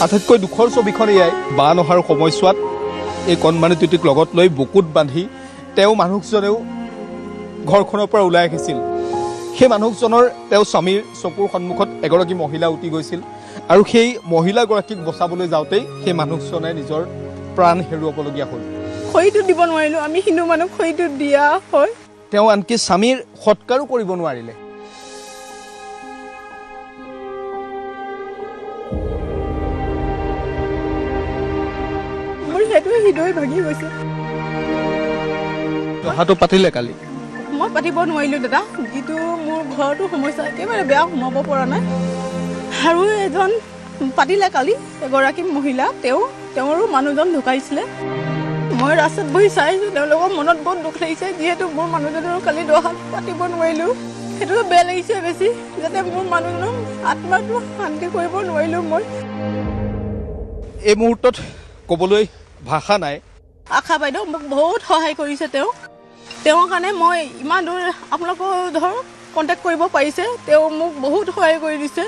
আটাইতকৈ দুখৰ ছবিখন এয়াই বান অহাৰ সময়ছোৱাত এই কণমানি দুটিক লগত লৈ বুকুত বান্ধি তেওঁ মানুহজনেও ঘৰখনৰ পৰা ওলাই আহিছিল। সেই মানুহজনৰ তেওঁ স্বামীৰ চকুৰ সন্মুখত এগৰাকী মহিলা উটি গৈছিল আৰু সেই মহিলাগৰাকীক বচাবলৈ যাওঁতেই সেই মানুহজনে নিজৰ প্ৰাণ হেৰুৱাবলগীয়া হ'ল। খৰিটো দিব নোৱাৰিলোঁ, আমি হিন্দু মানুহ খৰিটো দিয়া হয়। তেওঁ আনকি স্বামীৰ সৎকাৰো কৰিব নোৱাৰিলে। মোৰ সেইটোৱে হৃদয় ভাগি গৈছে। দহাটো পাতিলে কালি? মই পাতিব নোৱাৰিলোঁ দাদা, যিটো মোৰ ঘৰতো সমস্যা একেবাৰে বেয়া, সোমাব পৰা নাই। আৰু এজন পাতিলে কালি, এগৰাকী মহিলা, তেওঁৰো মানুহজন ঢুকাইছিলে। মই ৰাস্তাত বহি চাইছোঁ, তেওঁলোকৰ মনত বহুত দুখ লাগিছে, যিহেতু মোৰ মানুহজনৰ কালি দহাত পাতিব নোৱাৰিলোঁ। সেইটো বেয়া লাগিছে বেছি, যাতে মোৰ মানুহজনৰ আত্মাটো শান্তি কৰিব নোৱাৰিলোঁ মই। এই মুহূৰ্তত ক'বলৈ ভাষা নাই। আশা বাইদেউ মোক বহুত সহায় কৰিছে। তেওঁৰ কাৰণে মই ইমান দূৰ আপোনালোকৰ কণ্টেক্ট কৰিব পাৰিছে। তেওঁ মোক বহুত সহায় কৰি দিছে,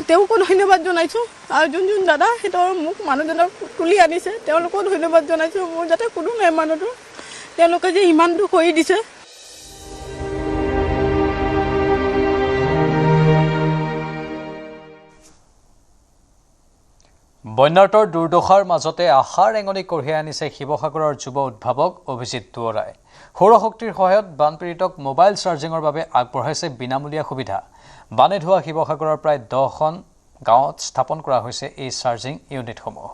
তেওঁকো ধন্যবাদ জনাইছোঁ। আৰু যোন দাদা সিহঁতৰ মোক মানুহজনক তুলি আনিছে, তেওঁলোকো ধন্যবাদ জনাইছোঁ। মোৰ যাতে কোনো নাই মানুহটো, তেওঁলোকে যে ইমানটো কৰি দিছে। বন্যাৰ্তৰ দুৰ্দশাৰ মাজতে আশাৰ ৰেঙনি কঢ়িয়াই আনিছে শিৱসাগৰৰ যুৱ উদ্ভাৱক অভিজিত দুৱৰাই। সৌৰশক্তিৰ সহায়ত বানপীড়িতক মোবাইল চাৰ্জিঙৰ বাবে আগবঢ়াইছে বিনামূলীয়া সুবিধা। বানে ধোৱা শিৱসাগৰৰ প্ৰায় 10খন গাঁৱত স্থাপন কৰা হৈছে এই চাৰ্জিং ইউনিটসমূহ।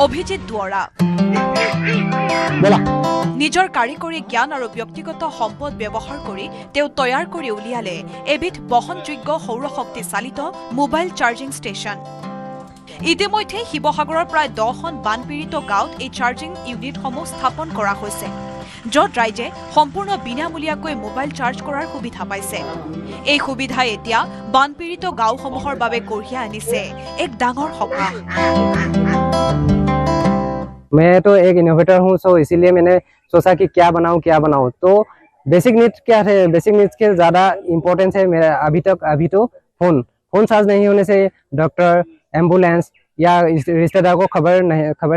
অভিজিৎ দুৱৰা নিজৰ কাৰিকৰী জ্ঞান আৰু ব্যক্তিগত সম্পদ ব্যৱহাৰ কৰি তেওঁ তৈয়াৰ কৰি উলিয়ালে এবিধ বহনযোগ্য সৌৰশক্তি চালিত মোবাইল চাৰ্জিং ষ্টেচন। ইতিমধ্যে শিৱসাগৰৰ প্ৰায় 10খন বানপীড়িত গাঁৱত এই চাৰ্জিং ইউনিটসমূহ স্থাপন কৰা হৈছে, য'ত ৰাইজে সম্পূৰ্ণ বিনামূলীয়াকৈ মোবাইল চাৰ্জ কৰাৰ সুবিধা পাইছে। এই সুবিধাই এতিয়া বানপীড়িত গাঁওসমূহৰ বাবে কঢ়িয়াই আনিছে এক ডাঙৰ সকাহ। मैं तो एक इनोवेटर हूँ, सो इसीलिए मैंने सोचा कि क्या बनाऊँ। तो बेसिक नीड्स क्या थे, बेसिक नीड्स के ज़्यादा इम्पोर्टेंस है मेरा अभी तो फोन चार्ज नहीं होने से डॉक्टर, एम्बुलेंस या रिश्तेदार को खबर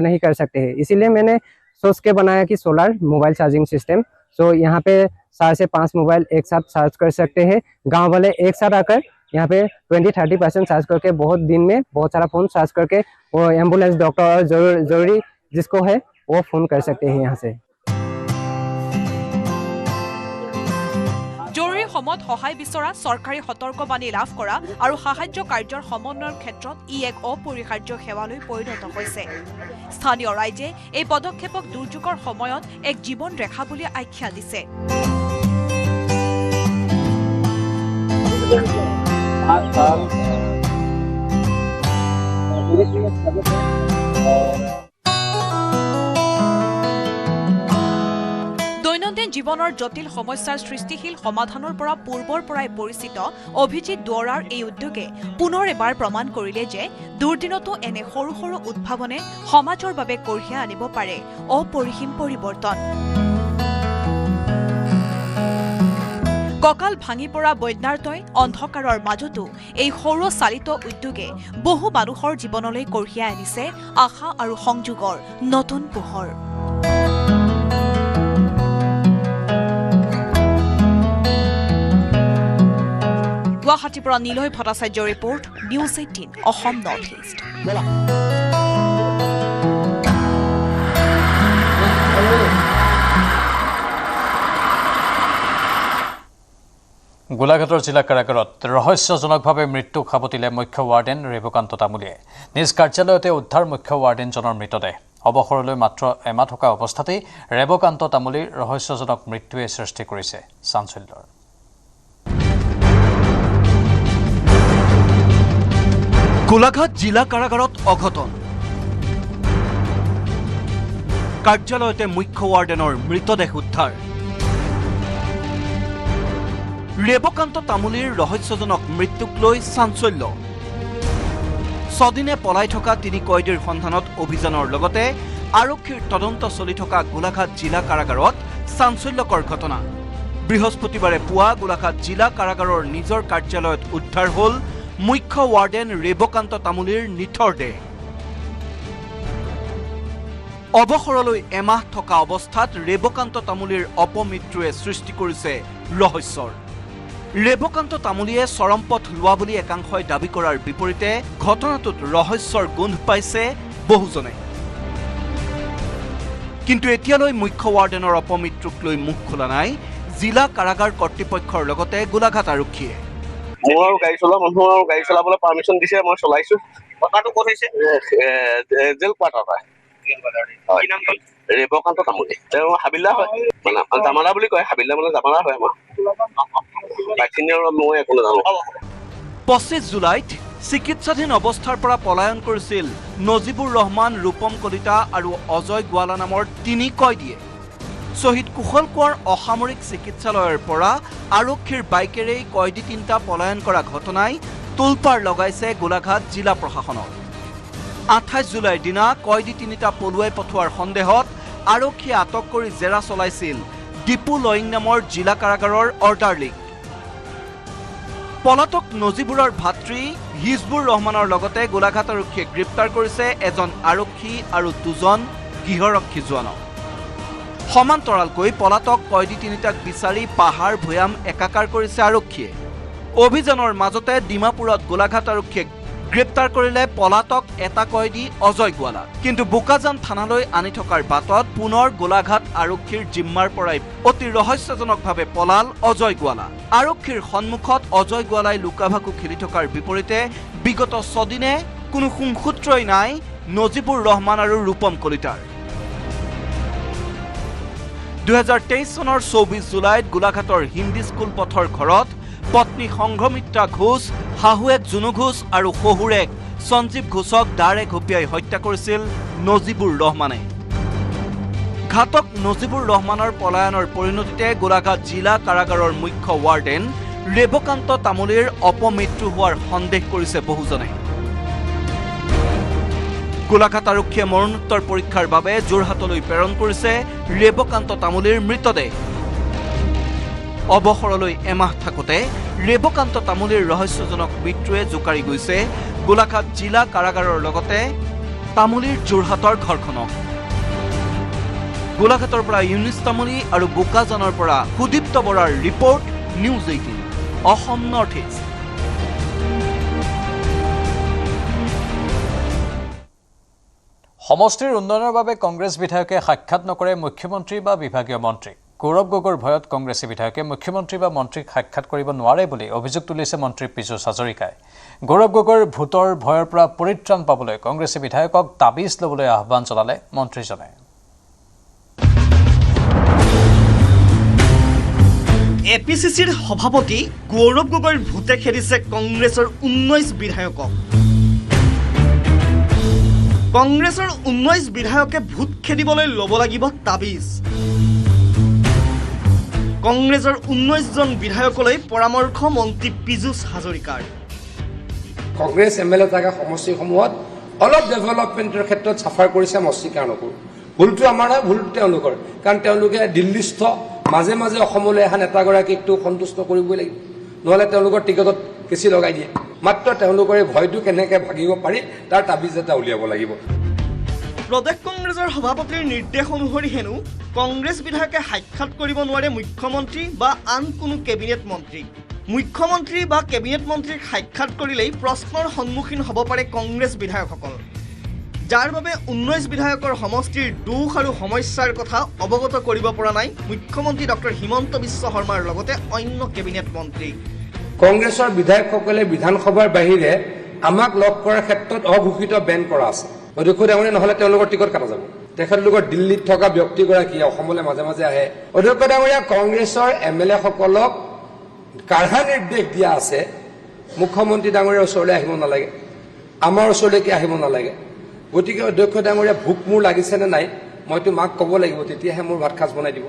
नहीं कर सकते हैं। इसीलिए मैंने सोच के बनाया कि सोलर मोबाइल चार्जिंग सिस्टम। सो यहाँ पे 4 से 5 मोबाइल एक साथ चार्ज कर सकते हैं। गाँव वाले एक साथ आकर यहाँ पे 20-30% चार्ज करके बहुत दिन में बहुत सारा फोन चार्ज करके वो एम्बुलेंस, डॉक्टर और जरूरी जिसको है वो फोन कर सकते हैं यहाँ से। জৰুৰী সময়ত সহায় বিচৰা, চৰকাৰী সতৰ্কবাণী লাভ কৰা আৰু সাহায্য কাৰ্যৰ সমন্বয়ৰ ক্ষেত্ৰত ই এক অপৰিহাৰ্য সেৱালৈ পৰিণত হৈছে। স্থানীয় ৰাইজে এই পদক্ষেপক দুৰ্যোগৰ সময়ত এক জীৱন ৰেখা বুলি আখ্যা দিছে। দৈনন্দিন জীৱনৰ জটিল সমস্যাৰ সৃষ্টিশীল সমাধানৰ পৰা পূৰ্বৰ পৰাই পৰিচিত অভিজিৎ দুৱৰাৰ এই উদ্যোগে পুনৰ এবাৰ প্ৰমাণ কৰিলে যে দুৰ্দিনতো এনে সৰু সৰু উদ্ভাৱনে সমাজৰ বাবে কঢ়িয়াই আনিব পাৰে অপৰিসীম পৰিৱৰ্তন। কঁকাল ভাঙি পৰা বৈদ্যাৰ্থই অন্ধকাৰৰ মাজতো এই সৌৰ চালিত উদ্যোগে বহু মানুহৰ জীৱনলৈ কঢ়িয়াই আনিছে আশা আৰু সংযোগৰ নতুন পোহৰ। গুৱাহাটীৰ পৰা নীলয় ভট্টাচাৰ্যৰ report, news 18 Assam north east. গোলাঘাটৰ জিলা কাৰাগাৰত ৰহস্যজনকভাৱে মৃত্যুক সাৱটিলে মুখ্য ৱাৰ্ডেন ৰেবকান্ত তামুলীয়ে। নিজ কাৰ্যালয়তে উদ্ধাৰ মুখ্য ৱাৰ্ডেনজনৰ মৃতদেহ। অৱসৰলৈ মাত্ৰ এমাহ থকা অৱস্থাতেই ৰেবকান্ত তামুলীৰ ৰহস্যজনক মৃত্যুৱে সৃষ্টি কৰিছে চাঞ্চল্যৰ। গোলাঘাট জিলা কাৰাগাৰত অঘটন। কাৰ্যালয়তে মুখ্য ৱাৰ্ডেনৰ মৃতদেহ উদ্ধাৰ। ৰেবকান্ত তামুলীৰ ৰহস্যজনক মৃত্যুক লৈ চাঞ্চল্য। ছদিনে পলাই থকা 3 কয়দীৰ সন্ধানত অভিযানৰ লগতে আৰক্ষীৰ তদন্ত চলি থকা গোলাঘাট জিলা কাৰাগাৰত চাঞ্চল্যকৰ ঘটনা। বৃহস্পতিবাৰে পুৱা গোলাঘাট জিলা কাৰাগাৰৰ নিজৰ কাৰ্যালয়ত উদ্ধাৰ হ'ল মুখ্য ৱাৰ্ডেন ৰেবকান্ত তামুলীৰ নিথৰ দেহ। অৱসৰলৈ এমাহ থকা অৱস্থাত ৰেবকান্ত তামুলীৰ অপমৃত্যুৱে সৃষ্টি কৰিছে ৰহস্যৰ। ৰেবকান্ত তামুলীয়ে চৰমপথ লোৱা বুলি একাংশই দাবী কৰাৰ বিপৰীতে ঘটনাটোত ৰহস্যৰ গোন্ধ পাইছে বহুজনে। কিন্তু এতিয়ালৈ মুখ্য ৱাৰ্ডেনৰ অপমৃত্যুক লৈ মুখ খোলা নাই জিলা কাৰাগাৰ কৰ্তৃপক্ষৰ লগতে গোলাঘাট আৰক্ষীয়ে। মোৰ আৰু গাড়ী চলোৱা মানুহ আৰু গাড়ী চলাবলৈ পাৰ্মিশ্যন দিছে, মই চলাইছো। কথাটো ক'ত হৈছে? Gel quarter. ৰেবকান্ত তামুলী তেওঁ হাবিলা হয়, মানে জামালা বুলি কয়। হাবিলা মানে জামালা হয় আমাৰ। 25 জুলাইত চিকিৎসাধীন অৱস্থাৰ পৰা পলায়ন কৰিছিল নজিবুৰ ৰহমান, ৰূপম কলিতা আৰু অজয় গোৱালা নামৰ 3 কয়দীয়ে। শ্বহীদ কুশল কোঁৱৰ অসামৰিক চিকিৎসালয়ৰ পৰা আৰক্ষীৰ বাইকেৰেই কয়দী 3টা পলায়ন কৰা ঘটনাই তোলপাৰ লগাইছে গোলাঘাট জিলা প্ৰশাসনক। 28 জুলাইৰ দিনা কয়দী 3টা পলুৱাই পঠোৱাৰ সন্দেহত আৰক্ষীয়ে আটক কৰি জেৰা চলাইছিল দীপু লয়িং নামৰ জিলা কাৰাগাৰৰ অৰ্ডাৰলিক। পলাতক নজিবুৰৰ ভাতৃ হিজবুৰ ৰহমানৰ লগতে গোলাঘাট আৰক্ষীয়ে গ্ৰেপ্তাৰ কৰিছে এজন আৰক্ষী আৰু 2জন গৃহৰক্ষী জোৱানক। সমান্তৰালকৈ পলাতক কয়দী 3টাক বিচাৰি পাহাৰ ভৈয়াম একাকাৰ কৰিছে আৰক্ষীয়ে। অভিযানৰ মাজতে ডিমাপুৰত গোলাঘাট আৰক্ষীয়ে গ্ৰেপ্তাৰ কৰিলে পলাতক এটা কয়দী অজয় গোৱালা। কিন্তু বোকাজান থানালৈ আনি থকাৰ বাটত পুনৰ গোলাঘাট আৰক্ষীৰ জিম্মাৰ পৰাই অতি ৰহস্যজনকভাৱে পলাল অজয় গোৱালা। আৰক্ষীৰ সন্মুখত অজয় গোৱালাই লুকাভাকু খেলি থকাৰ বিপৰীতে বিগত ছদিনে কোনো সংসূত্ৰই নাই নজিবুৰ ৰহমান আৰু ৰূপম কলিতাৰ। 2023 চনৰ 24 জুলাইত গোলাঘাটৰ হিন্দী স্কুল পথৰ ঘৰত পত্নী সংঘমিত্ৰা ঘোষ, শাহুৱেক জুনু ঘোষ আৰু শহুৰেক সঞ্জীৱ ঘোষক দাৰে ঘপিয়াই হত্যা কৰিছিল নজিবুৰ ৰহমানে। ঘাতক নজিবুৰ ৰহমানৰ পলায়নৰ পৰিণতিতে গোলাঘাট জিলা কাৰাগাৰৰ মুখ্য ৱাৰ্ডেন ৰেবকান্ত তামুলীৰ অপমৃত্যু হোৱাৰ সন্দেহ কৰিছে বহুজনে। গোলাঘাট আৰক্ষীয়ে মৰণোত্তৰ পৰীক্ষাৰ বাবে যোৰহাটলৈ প্ৰেৰণ কৰিছে ৰেবকান্ত তামুলীৰ মৃতদেহ। অৱসৰলৈ এমাহ থাকোঁতে ৰেবকান্ত তামুলীৰ ৰহস্যজনক মৃত্যুৱে জোকাৰি গৈছে গোলাঘাট জিলা কাৰাগাৰৰ লগতে তামুলীৰ যোৰহাটৰ ঘৰখনক। গোলাঘাটৰ পৰা ইউনিছ তামুলী আৰু বোকাজানৰ পৰা সুদীপ্ত বৰাৰ report, news 18 Assam north east. সমষ্টিৰ উন্নয়নৰ বাবে কংগ্ৰেছ বিধায়কে সাক্ষাৎ নকৰে মুখ্যমন্ত্ৰী বা বিভাগীয় মন্ত্ৰী। গৌৰৱ গগৈৰ ভয়ত কংগ্ৰেছী বিধায়কে মুখ্যমন্ত্ৰী বা মন্ত্ৰীক সাক্ষাৎ কৰিব নোৱাৰে বুলি অভিযোগ তুলিছে মন্ত্ৰী পীযুষ হাজৰিকাই। গৌৰৱ গগৈৰ ভোটৰ ভয়ৰ পৰা পৰিত্ৰাণ পাবলৈ কংগ্ৰেছী বিধায়কক তাবিজ ল'বলৈ আহ্বান জনালে মন্ত্ৰীজনে। এপিচিচিৰ সভাপতি গৌৰৱ গগৈৰ ভোটে খেদিছে কংগ্ৰেছৰ 19 বিধায়কক। কংগ্ৰেছৰ 19 বিধায়কে ভোট খেদিবলৈ ল'ব লাগিব তাবিজ। কংগ্ৰেছৰ 19জন বিধায়কলৈ পৰামৰ্শ মন্ত্ৰী পীযুষ হাজৰিকাৰ। কংগ্ৰেছ এমএলএ থকা সমষ্টিসমূহত অলপ ডেভেলপমেণ্টৰ ক্ষেত্ৰত চাফাৰ কৰিছে, মই অস্বীকাৰ নকৰোঁ। ভুলটো আমাৰ নহয়, ভুলটো তেওঁলোকৰ, কাৰণ তেওঁলোকে দিল্লীস্থ মাজে মাজে অসমলৈ অহা নেতাগৰাকীকটো সন্তুষ্ট কৰিবই লাগিব, নহ'লে তেওঁলোকৰ টিকটত কেঁচি লগাই দিয়ে। মাত্ৰ তেওঁলোকৰ এই ভয়টো কেনেকৈ ভাগিব পাৰি তাৰ তাবিজ এটা উলিয়াব লাগিব। প্ৰদেশ কংগ্ৰেছৰ সভাপতিৰ নিৰ্দেশ অনুসৰি হেনো কংগ্ৰেছ বিধায়কে সাক্ষাৎ কৰিব নোৱাৰে মুখ্যমন্ত্ৰী বা আন কোনো কেবিনেট মন্ত্ৰীক। মুখ্যমন্ত্ৰী বা কেবিনেট মন্ত্ৰীক সাক্ষাৎ কৰিলেই প্ৰশ্নৰ সন্মুখীন হ'ব পাৰে কংগ্ৰেছ বিধায়কসকল, যাৰ বাবে 19 বিধায়কৰ সমষ্টিৰ দুখ আৰু সমস্যাৰ কথা অৱগত কৰিব পৰা নাই মুখ্যমন্ত্ৰী ডক্টৰ হিমন্ত বিশ্ব শৰ্মাৰ লগতে অন্য কেবিনেট মন্ত্ৰী। কংগ্ৰেছৰ বিধায়কসকলে বিধানসভাৰ বাহিৰে আমাক লগ কৰাৰ ক্ষেত্ৰত অঘোষিত বেন কৰা আছে। অধ্যক্ষ ডাঙৰীয়া নহ'লে তেওঁলোকৰ টিকট কাটা যাব। তেখেতলোকৰ দিল্লীত থকা ব্যক্তিগৰাকীয়ে অসমলৈ মাজে মাজে আহে। অধ্যক্ষ ডাঙৰীয়া, কংগ্ৰেছৰ এমএলএ সকলক কাঢ়া নিৰ্দেশ দিয়া আছে, মুখ্যমন্ত্ৰী ডাঙৰীয়াৰ ওচৰলৈ আহিব নালাগে, আমাৰ ওচৰলৈকে আহিব নালাগে। গতিকে অধ্যক্ষ ডাঙৰীয়া, ভোক মোৰ লাগিছেনে নাই মইতো মাক ক'ব লাগিব, তেতিয়াহে মোৰ ভাত সাজ বনাই দিব।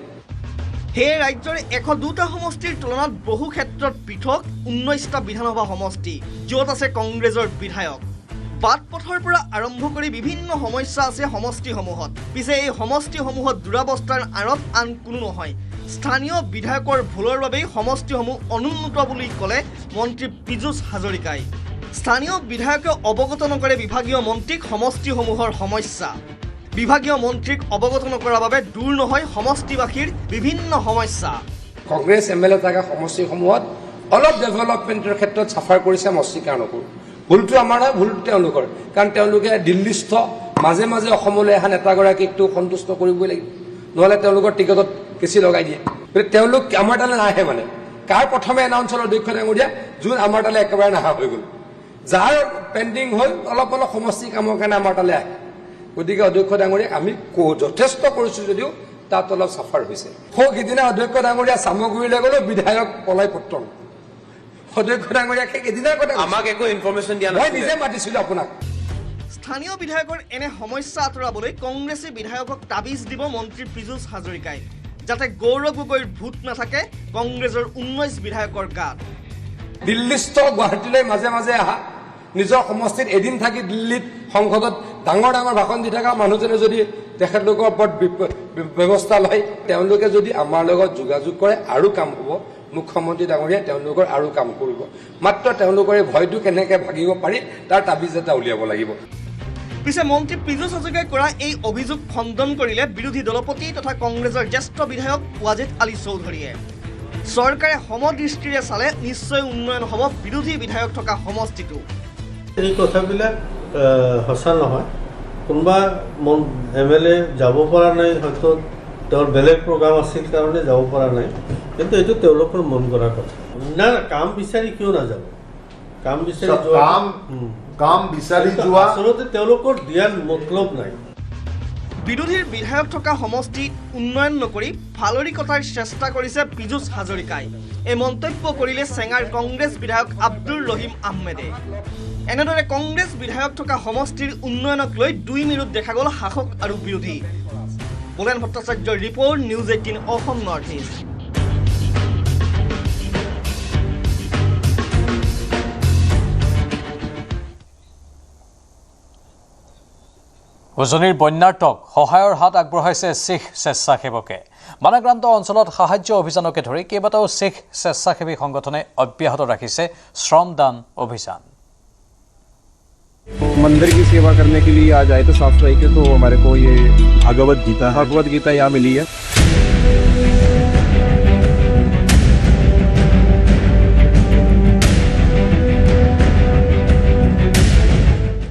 সেয়ে ৰাজ্যৰ 102টা সমষ্টিৰ তুলনাত বহু ক্ষেত্ৰত পৃথক 19টা বিধানসভা সমষ্টি, য'ত আছে কংগ্ৰেছৰ বিধায়ক। বাট পথৰ পৰা আৰম্ভ কৰি বিভিন্ন সমস্যা আছে সমষ্টিসমূহত। পিছে এই সমষ্টিসমূহত দুৰাৱস্থাৰ আঁৰত আন কোনো নহয়, স্থানীয় বিধায়কৰ ভুলৰ বাবেই সমষ্টিসমূহ অনুন্নত বুলি ক'লে মন্ত্ৰী পীযুষ হাজৰিকাই। স্থানীয় বিধায়কে অৱগত নকৰে বিভাগীয় মন্ত্ৰীক সমষ্টিসমূহৰ সমস্যা। বিভাগীয় মন্ত্ৰীক অৱগত নকৰাৰ বাবে দূৰ নহয় সমষ্টিবাসীৰ বিভিন্ন সমস্যা। কংগ্ৰেছ এমএলএ থকা সমষ্টিসমূহত অলপ ডেভেলপমেণ্টৰ ক্ষেত্ৰত চাফাৰ কৰিছে, মই অস্বীকাৰ নকৰোঁ। ভুলটো আমাৰ নহয়, ভুলটো তেওঁলোকৰ, কাৰণ তেওঁলোকে দিল্লীস্থ মাজে মাজে অসমলৈ অহা নেতাগৰাকীকটো সন্তুষ্ট কৰিবই লাগিব, নহ'লে তেওঁলোকৰ টিকটত কেঁচি লগাই দিয়ে। গতিকে তেওঁলোক আমাৰ তালৈ নাহে। মানে কাৰ প্ৰথমে এনাউন্স হ'ল অধ্যক্ষ ডাঙৰীয়া, যোন আমাৰ তালৈ একেবাৰে নাহা হৈ গ'ল, যাৰ পেণ্ডিং হ'ল অলপ অলপ সমষ্টি কামৰ কাৰণে আমাৰ তালৈ আহে। গতিকে অধ্যক্ষ ডাঙৰীয়া, আমি যথেষ্ট কৰিছোঁ যদিও তাত অলপ চাফাৰ হৈছে। সিদিনা অধ্যক্ষ ডাঙৰীয়া চামগুৰিলৈ গ'লেও বিধায়ক পলাই পত্ৰ। অধ্যক্ষ ডাঙৰীয়া সেইদিনাৰ কথা, আমাক একো ইনফৰমেশ্যন দিয়া নাই, মই নিজে মাতিছিলোঁ আপোনাক। স্থানীয় বিধায়কৰ এনে সমস্যা আঁতৰাবলৈ কংগ্ৰেছী বিধায়কক তাবিজ দিব মন্ত্ৰী পীযুষ হাজৰিকাই, যাতে গৌৰৱ গগৈৰ ভোট নাথাকে কংগ্ৰেছৰ 19 বিধায়কৰ গাত। দিল্লীস্থ গুৱাহাটীলৈ মাজে মাজে অহা, নিজৰ সমষ্টিত এদিন থাকি দিল্লীত সংসদত ডাঙৰ ডাঙৰ ভাষণ দি থকা মানুহজনে যদি তেখেতলোকৰ ওপৰত ব্যৱস্থা লয়, তেওঁলোকে যদি আমাৰ লগত যোগাযোগ কৰে আৰু কাম হ'ব। মুখ্যমন্ত্ৰী ডাঙৰীয়া তেওঁলোকৰ আৰু কাম কৰিব, মাত্ৰ তেওঁলোকৰ এই ভয়টো কেনেকৈ ভাগিব পাৰি তাৰ তাবিজ এটা উলিয়াব লাগিব। পিছে মন্ত্ৰী পীযুষ হাজৰিকাই কৰা এই অভিযোগ খণ্ডন কৰিলে বিৰোধী দলপতি তথা কংগ্ৰেছৰ জ্যেষ্ঠ বিধায়ক ৱাজিদ আলী চৌধুৰীয়ে। চৰকাৰে সমদৃষ্টিৰে চালে নিশ্চয় উন্নয়ন হ'ব বিৰোধী বিধায়ক থকা সমষ্টিটো। এই কথাবিলাক সঁচা নহয়। কোনোবা এমএলএ যাব পৰা নাই, হয়তো তেওঁৰ বেলেগ প্ৰগ্ৰাম আছিল কাৰণে যাব পৰা নাই, কিন্তু এইটো তেওঁলোকৰ মন কৰা কথা। না, কাম বিচাৰি কিয় নাযাব? কাম বিচাৰি কাম বিচাৰি যোৱা আচলতে তেওঁলোকৰ দিয়াৰ মতলব নাই। বিৰোধীৰ বিধায়ক থকা সমষ্টি উন্নয়ন নকৰি ফালৰি কটাৰ চেষ্টা কৰিছে পীযুষ হাজৰিকাই। এই মন্তব্য কৰিলে চেঙাৰ কংগ্ৰেছ বিধায়ক আব্দুৰ ৰহিম আহমেদে। এনেদৰে কংগ্ৰেছ বিধায়ক থকা সমষ্টিৰ উন্নয়নক লৈ দুই মেৰুত দেখা গ'ল শাসক আৰু বিৰোধী। বুলেন ভট্টাচাৰ্যৰ report, news 18 Assam north east. উজনিৰ বন্যাৰ্তক সহায়ৰ হাত আগবঢ়াইছে শিখ স্বেচ্ছাসেৱকে। বানাক্ৰান্ত অঞ্চলত সাহায্য অভিযানকে ধৰি কেইবাটাও শিখ স্বেচ্ছাসেৱী সংগঠনে অব্যাহত ৰাখিছে শ্ৰমদান অভিযান। मंदिर की सेवा करने के लिए आज आए थे साफ सफाई के, तो हमारे को ये भगवत गीता यहाँ मिली है।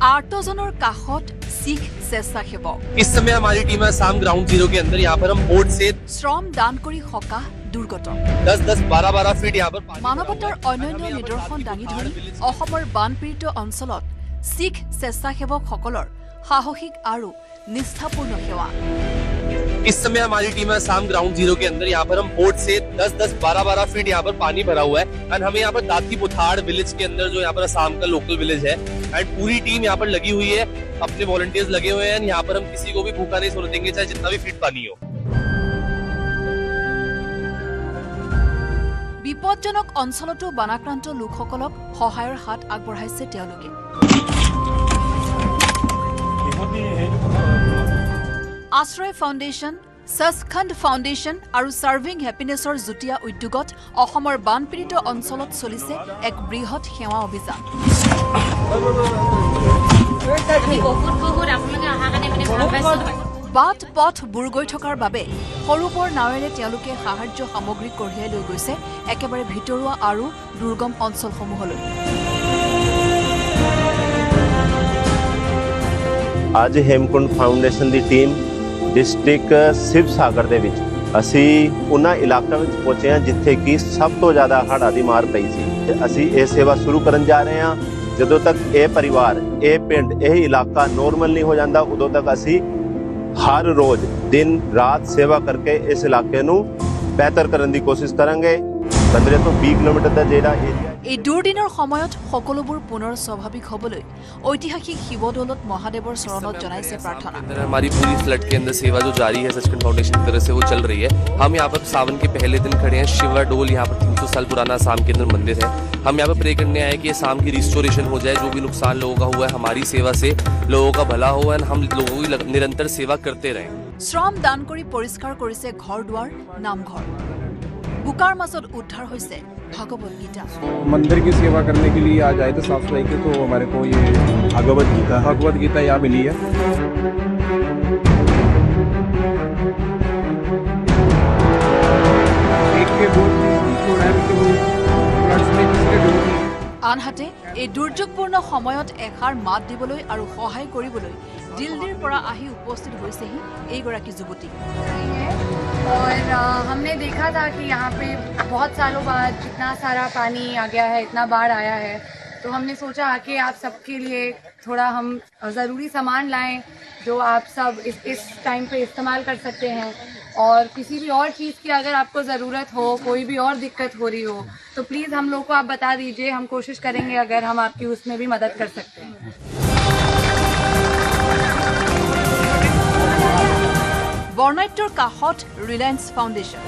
आर्तजनर काखत सिख स्वेच्छासेवक। इस समय हमारी टीम है शाम ग्राउंड जीरो के अंदर। यहाँ पर हम बोट से श्रम दान करी सकाह दुर्गत 10-12 फीट यहाँ पर मानवतार अन्य निदर्शन दाঙি ধৰি অসমৰ বানপীড়িত অঞ্চলত শিখ স্বেচ্ছাসেৱকসকলৰ সাহসিক আৰু নিষ্ঠাপূৰ্ণ সেৱা। इस समय हमारी टीम है शाम ग्राउंड जीरो के अंदर। यहाँ पर हम बोट से 10-12 फीट यहाँ पर पानी भरा हुआ है एंड हमें यहाँ पर दाती पुथाड़ विलेज के अंदर, जो यहाँ पर असम का लोकल विलेज है, एंड पूरी टीम यहाँ पर लगी हुई है। अपने वॉलंटियर्स लगे हुए हैं। यहाँ पर हम किसी को भी भूखा नहीं सोने देंगे, चाहे जितना भी फीट पानी हो। বিপদজনক অঞ্চলতো বানাক্ৰান্ত লোকসকলক সহায়ৰ হাত আগবঢ়াইছে তেওঁলোকে। আশ্ৰয় ফাউণ্ডেশ্যন, সচখণ্ড ফাউণ্ডেশ্যন আৰু সাৰ্ভিং হেপিনেছৰ যুটীয়া উদ্যোগত অসমৰ বানপীড়িত অঞ্চলত চলিছে এক বৃহৎ সেৱা অভিযান। বাট পথ বুৰ গৈ থকাৰ বাবে সৰু বৰ নাৱেৰে তেওঁলোকে সাহায্য সামগ্ৰী কঢ়িয়াই লৈ গৈছে একেবাৰে ভিতৰুৱা আৰু দুৰ্গম অঞ্চলসমূহলৈ। ਅੱਜ ਹੇਮਕੁੰਡ ਫਾਊਂਡੇਸ਼ਨ ਦੀ ਟੀਮ ਡਿਸਟ੍ਰਿਕਟ ਸ਼ਿਵ ਸਾਗਰ ਦੇ ਵਿੱਚ ਅਸੀਂ ਉਹਨਾਂ ਇਲਾਕਿਆਂ ਵਿੱਚ ਪਹੁੰਚੇ ਹਾਂ ਜਿੱਥੇ ਕਿ ਸਭ ਤੋਂ ਜ਼ਿਆਦਾ ਹੜ੍ਹਾਂ ਦੀ ਮਾਰ ਪਈ ਸੀ। ਅਸੀਂ ਇਹ ਸੇਵਾ ਸ਼ੁਰੂ ਕਰਨ ਜਾ ਰਹੇ ਹਾਂ। ਜਦੋਂ ਤੱਕ ਇਹ ਪਰਿਵਾਰ, ਇਹ ਪਿੰਡ, ਇਹ ਇਲਾਕਾ ਨੋਰਮਲ ਨਹੀਂ ਹੋ ਜਾਂਦਾ, ਉਦੋਂ ਤੱਕ ਅਸੀਂ ਹਰ ਰੋਜ਼ ਦਿਨ ਰਾਤ ਸੇਵਾ ਕਰਕੇ ਇਸ ਇਲਾਕੇ ਨੂੰ ਬਿਹਤਰ ਕਰਨ ਦੀ ਕੋਸ਼ਿਸ਼ ਕਰਾਂਗੇ। 15 ਤੋਂ 20 কিলোমিটার ਦਾ ਜਿਹੜਾ ਏਰੀਆ এই দুৰ্দিনৰ সময়ত সকলোবোৰ পুনৰ স্বাভাৱিক হ'বলৈ ঐতিহাসিক শিৱদৌলত মহাদেৱৰ চৰণত জনাইছে প্ৰাৰ্থনা। हमारी पूरी फ्लड के अंदर सेवा जो जारी है सचखंड फाउंडेशन की तरफ से वो चल रही है। हम यहाँ पर सावन के पहले दिन खड़े हैं। शिवा डोल यहाँ पर 300 साल पुराना आसाम के अंदर मंदिर है। हम यहाँ पर प्रे करने आए कि आसाम की रिस्टोरेशन हो जाए, जो भी नुकसान लोगों का हुआ है हमारी सेवा से लोगों का भला हो, और हम लोगों की निरंतर सेवा करते रहें। শ্ৰম দান কৰি পৰিষ্কাৰ কৰিছে ঘৰ দুৱাৰ, নামঘৰ। বুকাৰ মাজত উদ্ধাৰ হৈছে ভাগৱত গীতা। मंदिर की सेवा करने के लिए आज आए थे साफ सफाई के, तो हमारे को ये भगवत गीता यहाँ मिली है। আনহাতে এই দুৰ্যোগপূৰ্ণ সময়ত এষাৰ মাত দিবলৈ আৰু সহায় কৰিবলৈ দিল্লীৰ পৰা আহি উপস্থিত হৈছেহি এইগৰাকী যুৱতী। और हमने देखा था कि यहाँ पे बहुत सालों बाद इतना सारा पानी आ गया है, इतना बाढ़ आया है, तो हमने सोचा कि आप सबके लिए थोड़ा हम ज़रूरी सामान लाएं जो आप सब इस टाइम पे इस्तेमाल कर सकते हैं। और किसी भी और चीज़ की अगर आपको ज़रूरत हो, कोई भी और दिक्कत हो रही हो, तो प्लीज़ हम लोग को आप बता दीजिए। हम कोशिश करेंगे अगर हम आपकी उसमें भी मदद कर सकते हैं। বৰ্ণাঢ্যৰ কাষত ৰিলায়েন্স ফাউণ্ডেশ্যন।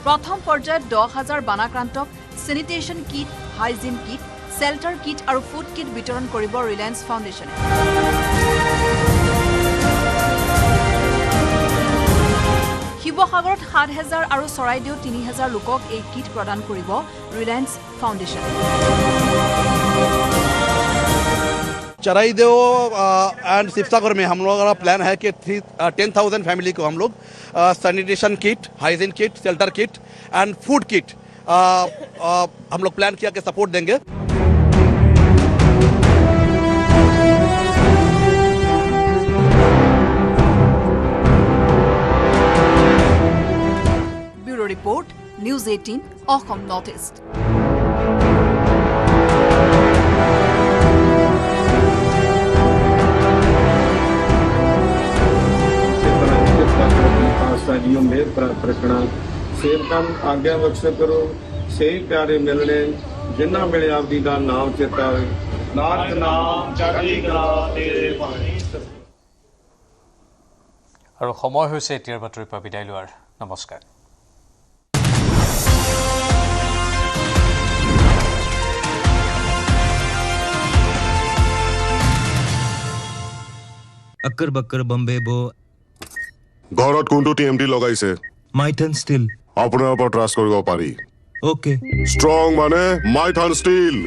প্ৰথম পৰ্যায়ত 10,000 বানাক্ৰান্তক sanitation kit, hygiene kit, shelter kit আৰু ফুড কিট বিতৰণ কৰিব ৰিলায়েন্স ফাউণ্ডেশ্যনে। শিৱসাগৰত 7,000 আৰু চৰাইদেউ 3,000 লোকক এই কিট প্ৰদান কৰিব ৰিলায়েন্স ফাউণ্ডেশ্যনে। चराईदेव एंड शिवसागर में हम लोगों का प्लान है कि 10,000 फैमिली को हम लोग sanitation kit, hygiene kit, shelter kit and food kit हम लोग प्लान किया कि सपोर्ट देंगे। Bureau report, news 18 Assam north east. सेब प्राप्त रखना सेब का आज्ञा बख्श करो सही प्यारे मिलने जिन्ना मिले आप दी दा नाम चेता होए नाथ नाम चढ़ी कला तेरे पानी আৰু সময় হৈছে এতিয়াৰ বাতৰিৰ পৰা বিদায় লোৱাৰ নমস্কাৰ अक्कर बक्कर बम्बे बो ঘৰত কোনটো টিএমটি লগাইছে माइथन स्टील আপোনাৰ ওপৰত ট্ৰাষ্ট কৰিব পাৰি ओके ষ্ট্ৰং মানে মাইথান ষ্টীল